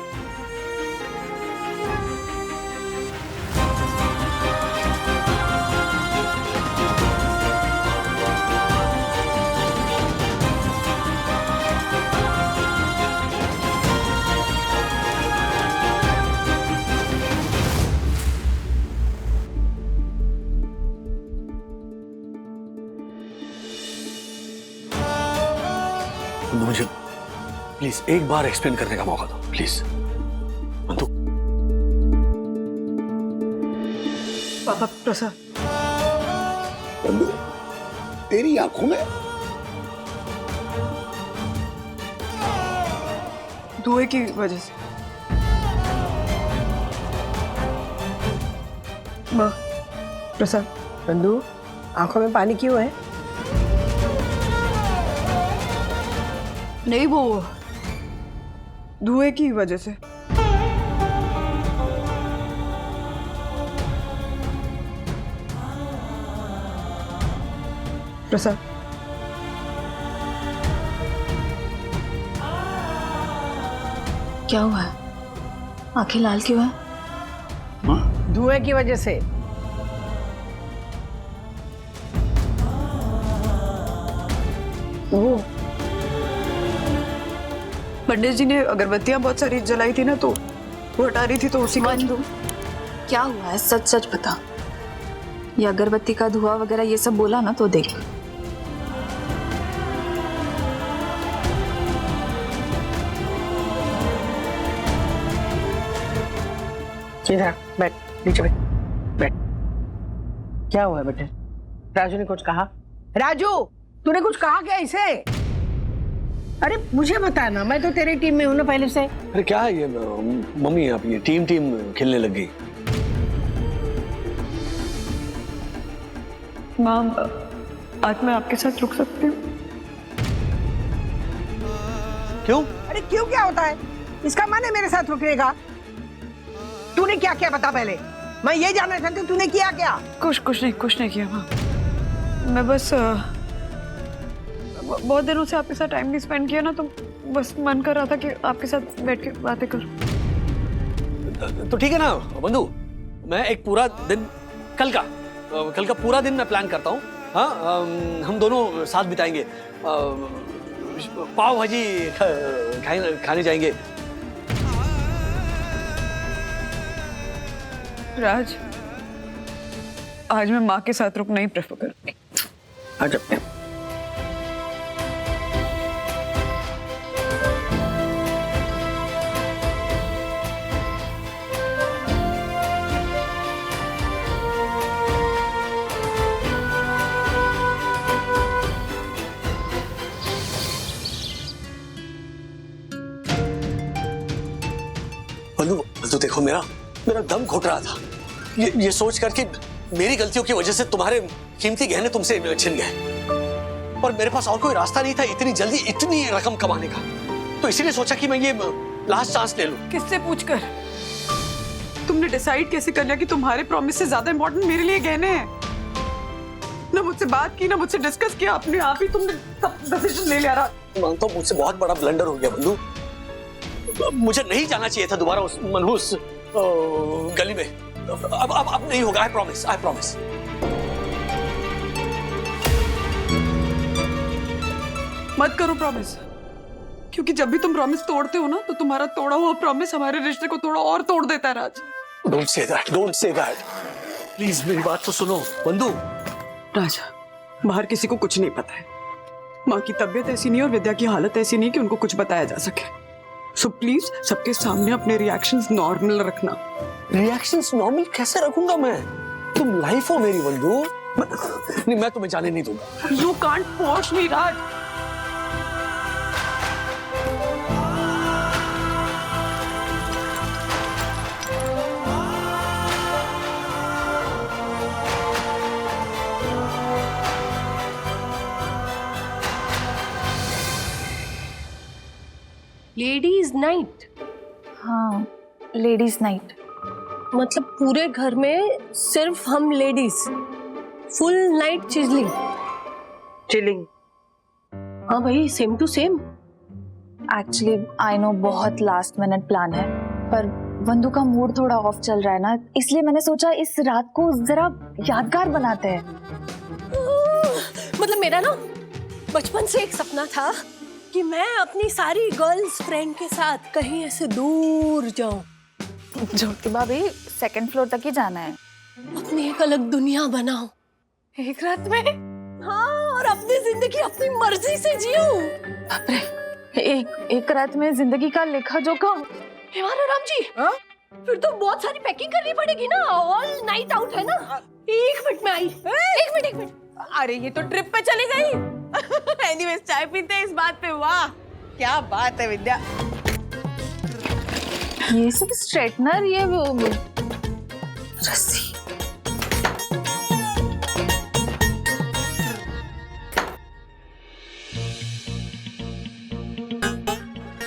मुझे प्लीज एक बार एक्सप्लेन करने का मौका दो, प्लीज। बंधु, पापा प्रसाद, बंधु, तेरी आंखों में धुएं की वजह से। माँ, प्रसाद, बंधु, आंखों में पानी क्यों है? नहीं, वो धुएं की वजह से। प्रसाद, क्या हुआ है? आंखें लाल क्यों है? धुएं की वजह से। ओह, पंडित जी ने अगरबत्तियां बहुत सारी जलाई थी ना, तो वो हटा रही थी तो उसी का। बंधु, क्या हुआ है? सच सच बता। ये अगरबत्ती का धुआं वगैरह ये सब बोला ना तो देख। इधर बैठ, नीचे बैठ, बैठ। क्या हुआ बेटे? राजू ने कुछ कहा? राजू, तूने कुछ कहा क्या इसे? अरे मुझे बता ना, मैं तो तेरी टीम में हूं ना पहले से। अरे क्या है ये मम्मी, आप ये टीम खेलने लग गई। माँ, आज मैं आपके साथ रुक सकती हूँ? क्यों? अरे क्यों क्या होता है? इसका मन है मेरे साथ रुकने का? तूने क्या किया बता पहले, मैं ये जानना चाहती हूँ तूने किया क्या? कुछ नहीं किया माँ। मैं बस बहुत दिनों से आपके साथ टाइम नहीं स्पेंड किया ना, तो बस मन कर रहा था कि आपके साथ बैठ के बातें करूं। तो ठीक है ना बंधु, मैं एक पूरा दिन कल का पूरा दिन मैं प्लान करता हूँ। हाँ, हम दोनों साथ बिताएंगे, पाव भाजी खाने जाएंगे। राज, आज मैं माँ के साथ रुकना ही प्रेफर करूंगी। अच्छा। बंधु देखो, मेरा दम घुट रहा था ये सोच कर कि मेरी गलतियों की वजह से तुम्हारे कीमती गहने तुमसे छिन गए और मेरे पास और कोई रास्ता नहीं था इतनी जल्दी इतनी रकम कमाने का, तो इसीलिए सोचा कि मैं ये लास्ट चांस ले लूं। किससे पूछकर? तुमने डिसाइड कैसे कर लिया कि तुम्हारे प्रॉमिस से ज्यादा इंपॉर्टेंट मेरे लिए गहने हैं? ना मुझसे बात की, ना मुझसे डिस्कस किया, अपने आप ही तुमने सब डिसीजन ले लिया। मानता हूं मुझसे बहुत बड़ा ब्लंडर हो गया बंधु, मुझे नहीं जाना चाहिए था दोबारा उस मनहूस गली में। अब नहीं होगा, आई प्रॉमिस। मत करो प्रॉमिस, क्योंकि जब भी तुम प्रॉमिस तोड़ते हो ना, तो तुम्हारा तोड़ा हुआ प्रॉमिस हमारे रिश्ते को थोड़ा और तोड़ देता है। राज, डोंट से दैट प्लीज, मेरी बात तो सुनो बंधु। राज, बाहर किसी को कुछ नहीं पता है। माँ की तबीयत ऐसी नहीं और विद्या की हालत ऐसी नहीं कि उनको कुछ बताया जा सके। सो प्लीज सबके सामने अपने रिएक्शंस नॉर्मल रखना। रिएक्शंस नॉर्मल कैसे रखूंगा मैं? तुम लाइफ हो मेरी बंधु। नहीं, मैं तुम्हें जाने नहीं दूंगा। You can't force me Raj. Ladies night? हाँ, लेडीज नाइट। मतलब पूरे घर में सिर्फ हम लेडीज, फुल नाइट चिलिंग। हाँ भाई, same to same. Actually I know बहुत लास्ट मिनट प्लान है, पर वंदू का मूड थोड़ा ऑफ चल रहा है ना, इसलिए मैंने सोचा इस रात को जरा यादगार बनाते हैं। मतलब मेरा ना बचपन से एक सपना था कि मैं अपनी सारी गर्ल्स फ्रेंड के साथ कहीं ऐसे दूर जाऊं। ज्योति भाभी, सेकंड फ्लोर तक ही जाना है। अपनी एक अलग दुनिया बनाऊं एक रात में। हाँ, और अपनी जिंदगी अपनी मर्जी से जीऊं। बाप रे, एक रात में जिंदगी का लेखा जोखा। राम जी, फिर तो बहुत सारी पैकिंग करनी पड़ेगी ना, ऑल नाइट आउट है ना। एक मिनट में आई। एक मिनट। अरे ये तो ट्रिप पे चली गई। एनीवेज, चाय पीते हैं इस बात पे। वाह क्या बात है विद्या। ये सब स्ट्रेटनर, ये रस्सी।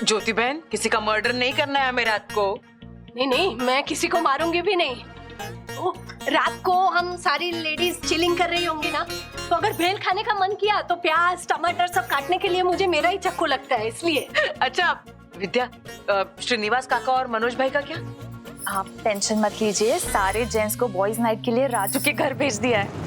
ज्योति बहन, किसी का मर्डर नहीं करना है हमें रात को। नहीं, मैं किसी को मारूंगी भी नहीं। रात को हम सारी लेडीज चिलिंग कर रही होंगी ना, तो अगर भेल खाने का मन किया तो प्याज टमाटर सब काटने के लिए मुझे मेरा ही चाकू लगता है, इसलिए। अच्छा विद्या, श्रीनिवास काका और मनोज भाई का क्या? आप टेंशन मत लीजिए, सारे जेंट्स को बॉयज नाइट के लिए राजू के घर भेज दिया है।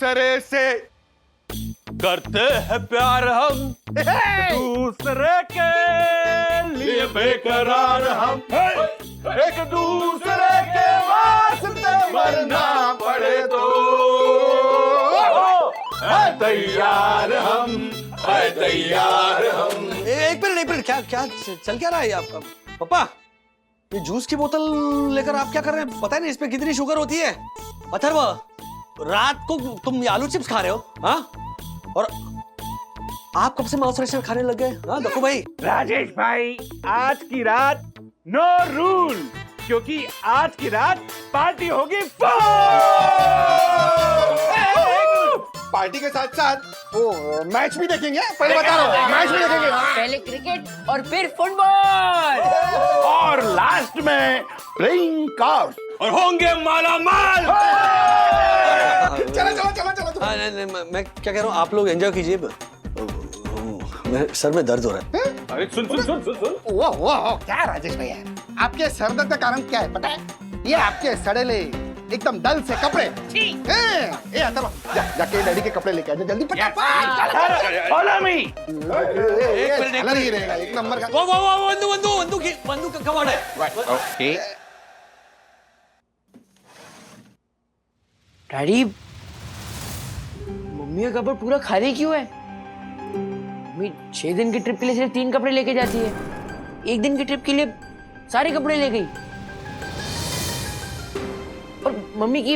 दूसरे से करते हैं प्यार हम दूसरे के लिए बेकरार हम एक दूसरे के वास्ते मरना पड़े तो है तैयार हम, है तैयार हम। एक मिनट क्या क्या चल क्या रहा है आपका? पापा, ये जूस की बोतल लेकर आप क्या कर रहे हैं? पता है ना इसमें कितनी शुगर होती है? अथर्व, रात को तुम आलू चिप्स खा रहे हो, हाँ? और आप कब से माउस रेशर खाने लग गए? हाँ देखो भाई। राजेश भाई, आज की रात नो रूल, क्योंकि आज की रात पार्टी होगी। पार्टी के साथ साथ वो मैच भी देखेंगे। पहले बता रहा हूँ, मैच भी देखेंगे। पहले क्रिकेट और फिर फुटबॉल और लास्ट में प्लेइंग कार्ड्स और होंगे माला माल। चलो चलो चलो चलो। हाँ नहीं, मैं क्या कह रहा हूँ, आप लोग एंजॉय कीजिए। मेरे सर में दर्द हो रहा है। अरे सुन। वाह क्या राजेश भैया, आपके सर दर्द का कारण क्या है पता है? ये आपके सड़ेले एकदम डल से कपड़े। ए अथर्व, जाके डैडी के कपड़े लेके आ जा जल्दी फटाफट। Follow me. एक नंबर का। बंदूक का कमाल है। ओके डैडी, मम्मी का कपड़ा पूरा खाली क्यों है? मम्मी 6 दिन की ट्रिप के लिए सिर्फ 3 कपड़े लेके जाती है, 1 दिन की ट्रिप के लिए सारे कपड़े ले गई। और मम्मी की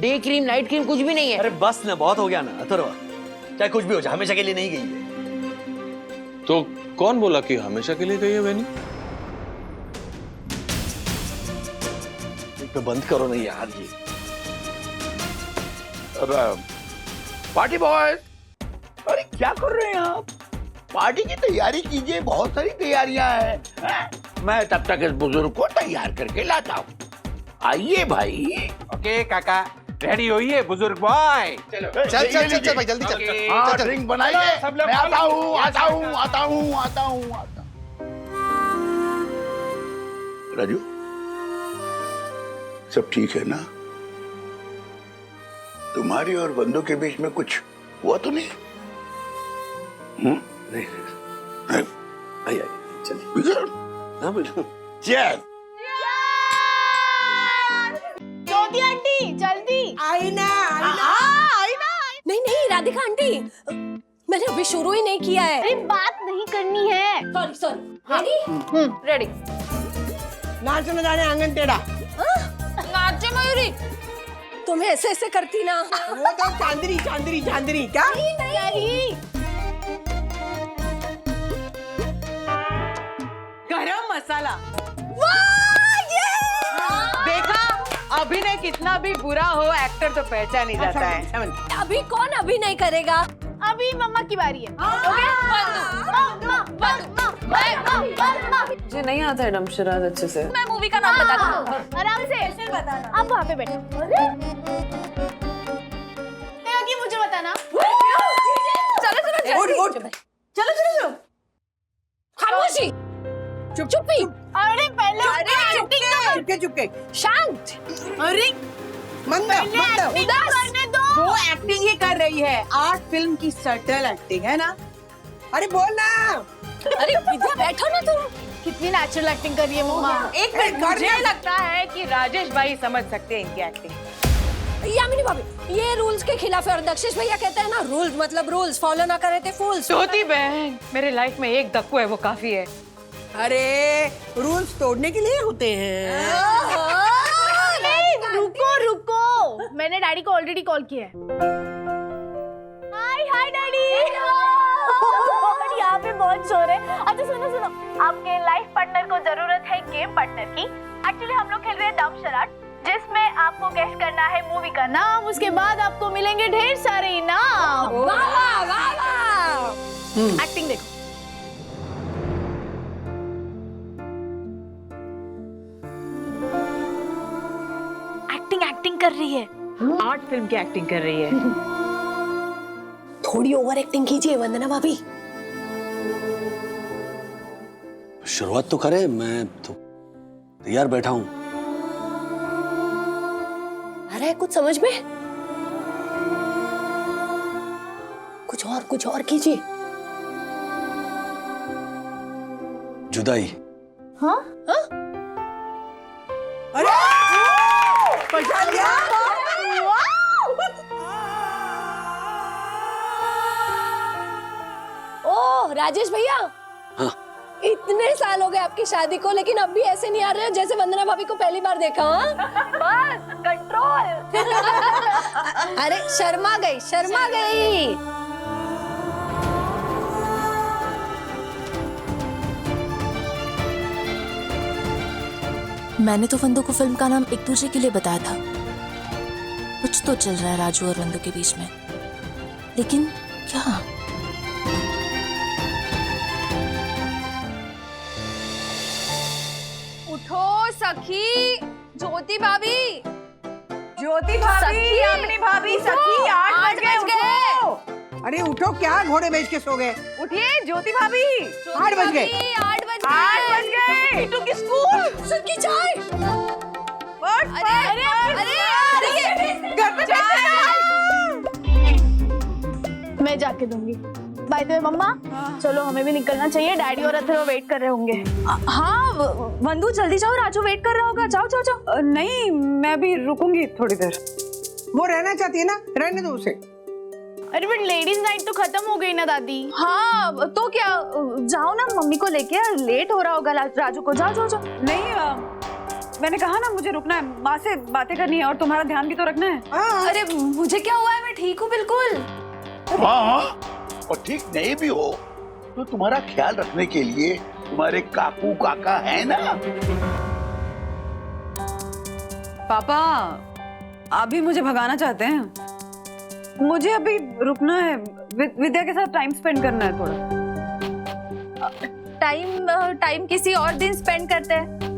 डे क्रीम नाइट क्रीम कुछ भी नहीं है। अरे बस ना, बहुत हो गया ना अथर्व, चाहे कुछ भी हो जाए, हमेशा के लिए नहीं गई है। तो कौन बोला कि हमेशा के लिए गई है बहनी? तो बंद करो नहीं यार ये। पार्टी बॉय, अरे क्या कर रहे हैं आप? पार्टी की तैयारी कीजिए, बहुत सारी तैयारियां हैं। मैं तब तक इस बुजुर्ग को तैयार करके लाता हूँ। आइए भाई। ओके काका, रेडी होइए बुजुर्ग बॉय। चल भाई जल्दी चल। हाँ ड्रिंक बनाइए, मैं आता हूँ। राजू, सब ठीक है ना? तुम्हारी और बंदों के बीच में कुछ हुआ तो नहीं? नहीं आइए चलिए। हाँ बोलो। चल ज्योति आंटी जल्दी आई ना। नहीं राधिका आंटी, मैंने अभी शुरू ही नहीं किया है। अरे बात नहीं करनी है। सॉरी। रेडी। नाचो न जाने आंगन टेढ़ा। नाचे मयूरी। तुम्हें ऐसे करती ना। वो तो चांदनी क्या? नहीं। गरम मसाला। देखा, अभिनय कितना भी बुरा हो, एक्टर तो पहचान ही जाता है। अभी कौन अभिनय करेगा? अभी मम्मा की बारी है। मुझे नहीं आता है डमशराज अच्छे से। मैं मूवी का नाम बता दूँ आराम से। बताना। आप वहाँ पे बैठो। आगे मुझे बताना। चलो खामोशी, चुप्पी। अरे पहले चुपके शांत। अरे मंद करने दो। वो एक्टिंग ही कर रही है, आर्ट फिल्म की सटल एक्टिंग है ना। अरे बोल ना। अरे इधर बैठो ना तुम। कितनी नेचुरल एक्टिंग कर रही है मम्मा। एक मिनट, मुझे लगता है कि राजेश भाई समझ सकते हैं इनकी एक्टिंग। यामिनी भाभी, ये रूल्स के खिलाफ है और दक्षिश भैया कहते हैं ना, रूल्स मतलब रूल्स, फॉलो ना करे थे फूल्स। ज्योति बहन, मेरे लाइफ में एक दक्कू है, वो काफी है। अरे रूल्स तोड़ने के लिए होते हैं। रुको, मैंने डैडी को ऑलरेडी कॉल किया है। हाय डैडी। यहाँ पे बहुत शोर है। अच्छा सुनो, आपके लाइफ पार्टनर को जरूरत है गेम पार्टनर की। एक्चुअली हम लोग खेल रहे हैं दम शराट, जिसमें आपको गेस करना है मूवी का नाम, उसके बाद आपको मिलेंगे ढेर सारे इनाम। एक्टिंग देखो। एक्टिंग कर रही है, आर्ट फिल्म की एक्टिंग कर रही है। थोड़ी ओवर एक्टिंग कीजिए वंदना भाभी। शुरुआत तो करें, मैं तो तैयार बैठा हूं। आ रहा है कुछ समझ में? कुछ और कीजिए। जुदाई। हाँ? अरे पहचान लिया? ओह राजेश भैया। हाँ। इतने साल हो गए आपकी शादी को, लेकिन अब भी ऐसे नहीं आ रहे हो जैसे वंदना भाभी को पहली बार देखा। हाँ? बस कंट्रोल। अरे शर्मा गई, शर्मा गई। मैंने तो वंदू को फिल्म का नाम एक दूसरे के लिए बताया था। कुछ तो चल रहा है राजू और वंदू के बीच में, लेकिन क्या? उठो सखी, ज्योति भाभी। ज्योति भाभी, यामिनी भाभी, सखी 8 बज गए। अरे उठो, क्या घोड़े बेच के सो गए? उठिए ज्योति भाभी, 8 बज गए। 8 बज गए। मीठू की स्कूल। सखी चाय। घर पे मैं जाके दूंगी। बाय द वे मम्मा, चलो हमें भी निकलना चाहिए, डैडी और अथर्व वेट कर रहे होंगे। हाँ वंदू जल्दी जाओ, राजू वेट कर रहा होगा। जाओ जाओ जाओ। नहीं, मैं भी रुकूंगी थोड़ी देर। वो रहना चाहती है ना, रहने दो उसे। अरे बट लेडीज नाइट तो खत्म हो गई ना दादी। हाँ तो क्या, जाओ ना मम्मी को लेके, लेट हो रहा होगा राजू को। जाओ जाओ जाओ। नहीं, मैंने कहा ना मुझे रुकना है, माँ से बातें करनी है और तुम्हारा ध्यान भी तो रखना है। अरे मुझे क्या हुआ है, मैं ठीक हूँ बिल्कुल। हाँ, और ठीक नहीं भी हो तो तुम्हारा ख्याल रखने के लिए तुम्हारे काकू काका है ना। पापा अभी मुझे भगाना चाहते हैं, मुझे अभी रुकना है, विद्या के साथ टाइम स्पेंड करना है थोड़ा। टाइम किसी और दिन स्पेंड करते हैं।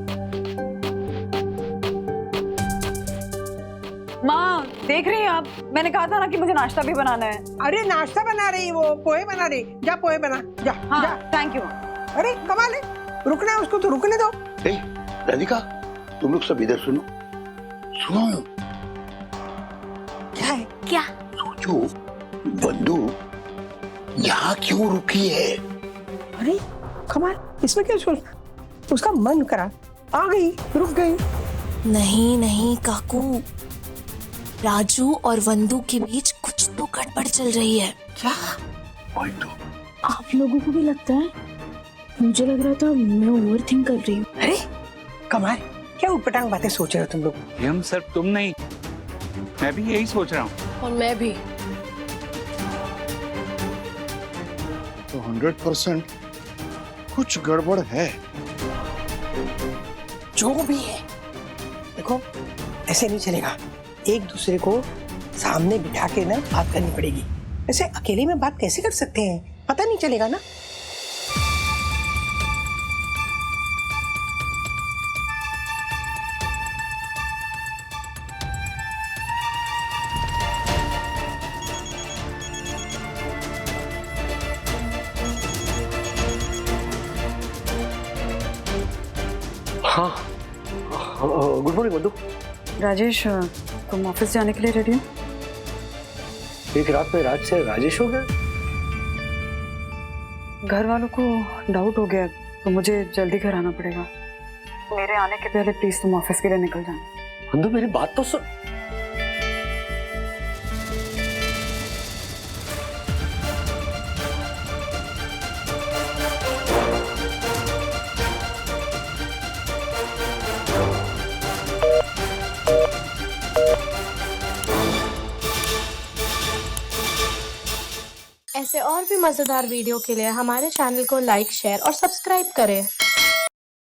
माँ देख रही हैं आप, मैंने कहा था ना कि मुझे नाश्ता भी बनाना है। अरे नाश्ता बना रही, वो पोहे बना रही। जा पोहे बना, जा। हाँ, जा। Thank you. अरे कमाल है, रुकना है उसको तो रुकने दो। राधिका, तुम लोग सब इधर सुनो। सुनो। क्या है? क्या? सोचो, वंदू यहाँ क्यों रुकी है? अरे कमाल, इसमें क्या सोच, उसका मन करा, आ गई, रुक गई। नहीं नहीं काकू, राजू और वंदू के बीच कुछ तो गड़बड़ चल रही है। क्या? आप लोगों को भी लगता है? मुझे लग रहा था मैं ओवरथिंक कर रही हूँ। अरे कमाल, क्या उटपटांग बातें सोच रहे हो तुम लोग? हम सिर्फ तुम नहीं, मैं भी यही सोच रहा हूँ। और मैं भी। तो 100% कुछ गड़बड़ है। जो भी है, देखो ऐसे नहीं चलेगा, एक दूसरे को सामने बिठा के ना बात करनी पड़ेगी। ऐसे अकेले में बात कैसे कर सकते हैं, पता नहीं चलेगा ना। हाँ, गुड मॉर्निंग वंदू। राजेश, तुम ऑफिस जाने के लिए रेडी हो? एक रात में राज से राजेश हो गया। घर वालों को डाउट हो गया तो मुझे जल्दी घर आना पड़ेगा। मेरे आने के पहले प्लीज तुम ऑफिस के लिए निकल जाना। वंदू मेरी बात तो सुन। ऐसे और भी मजेदार वीडियो के लिए हमारे चैनल को लाइक, शेयर और सब्सक्राइब करें।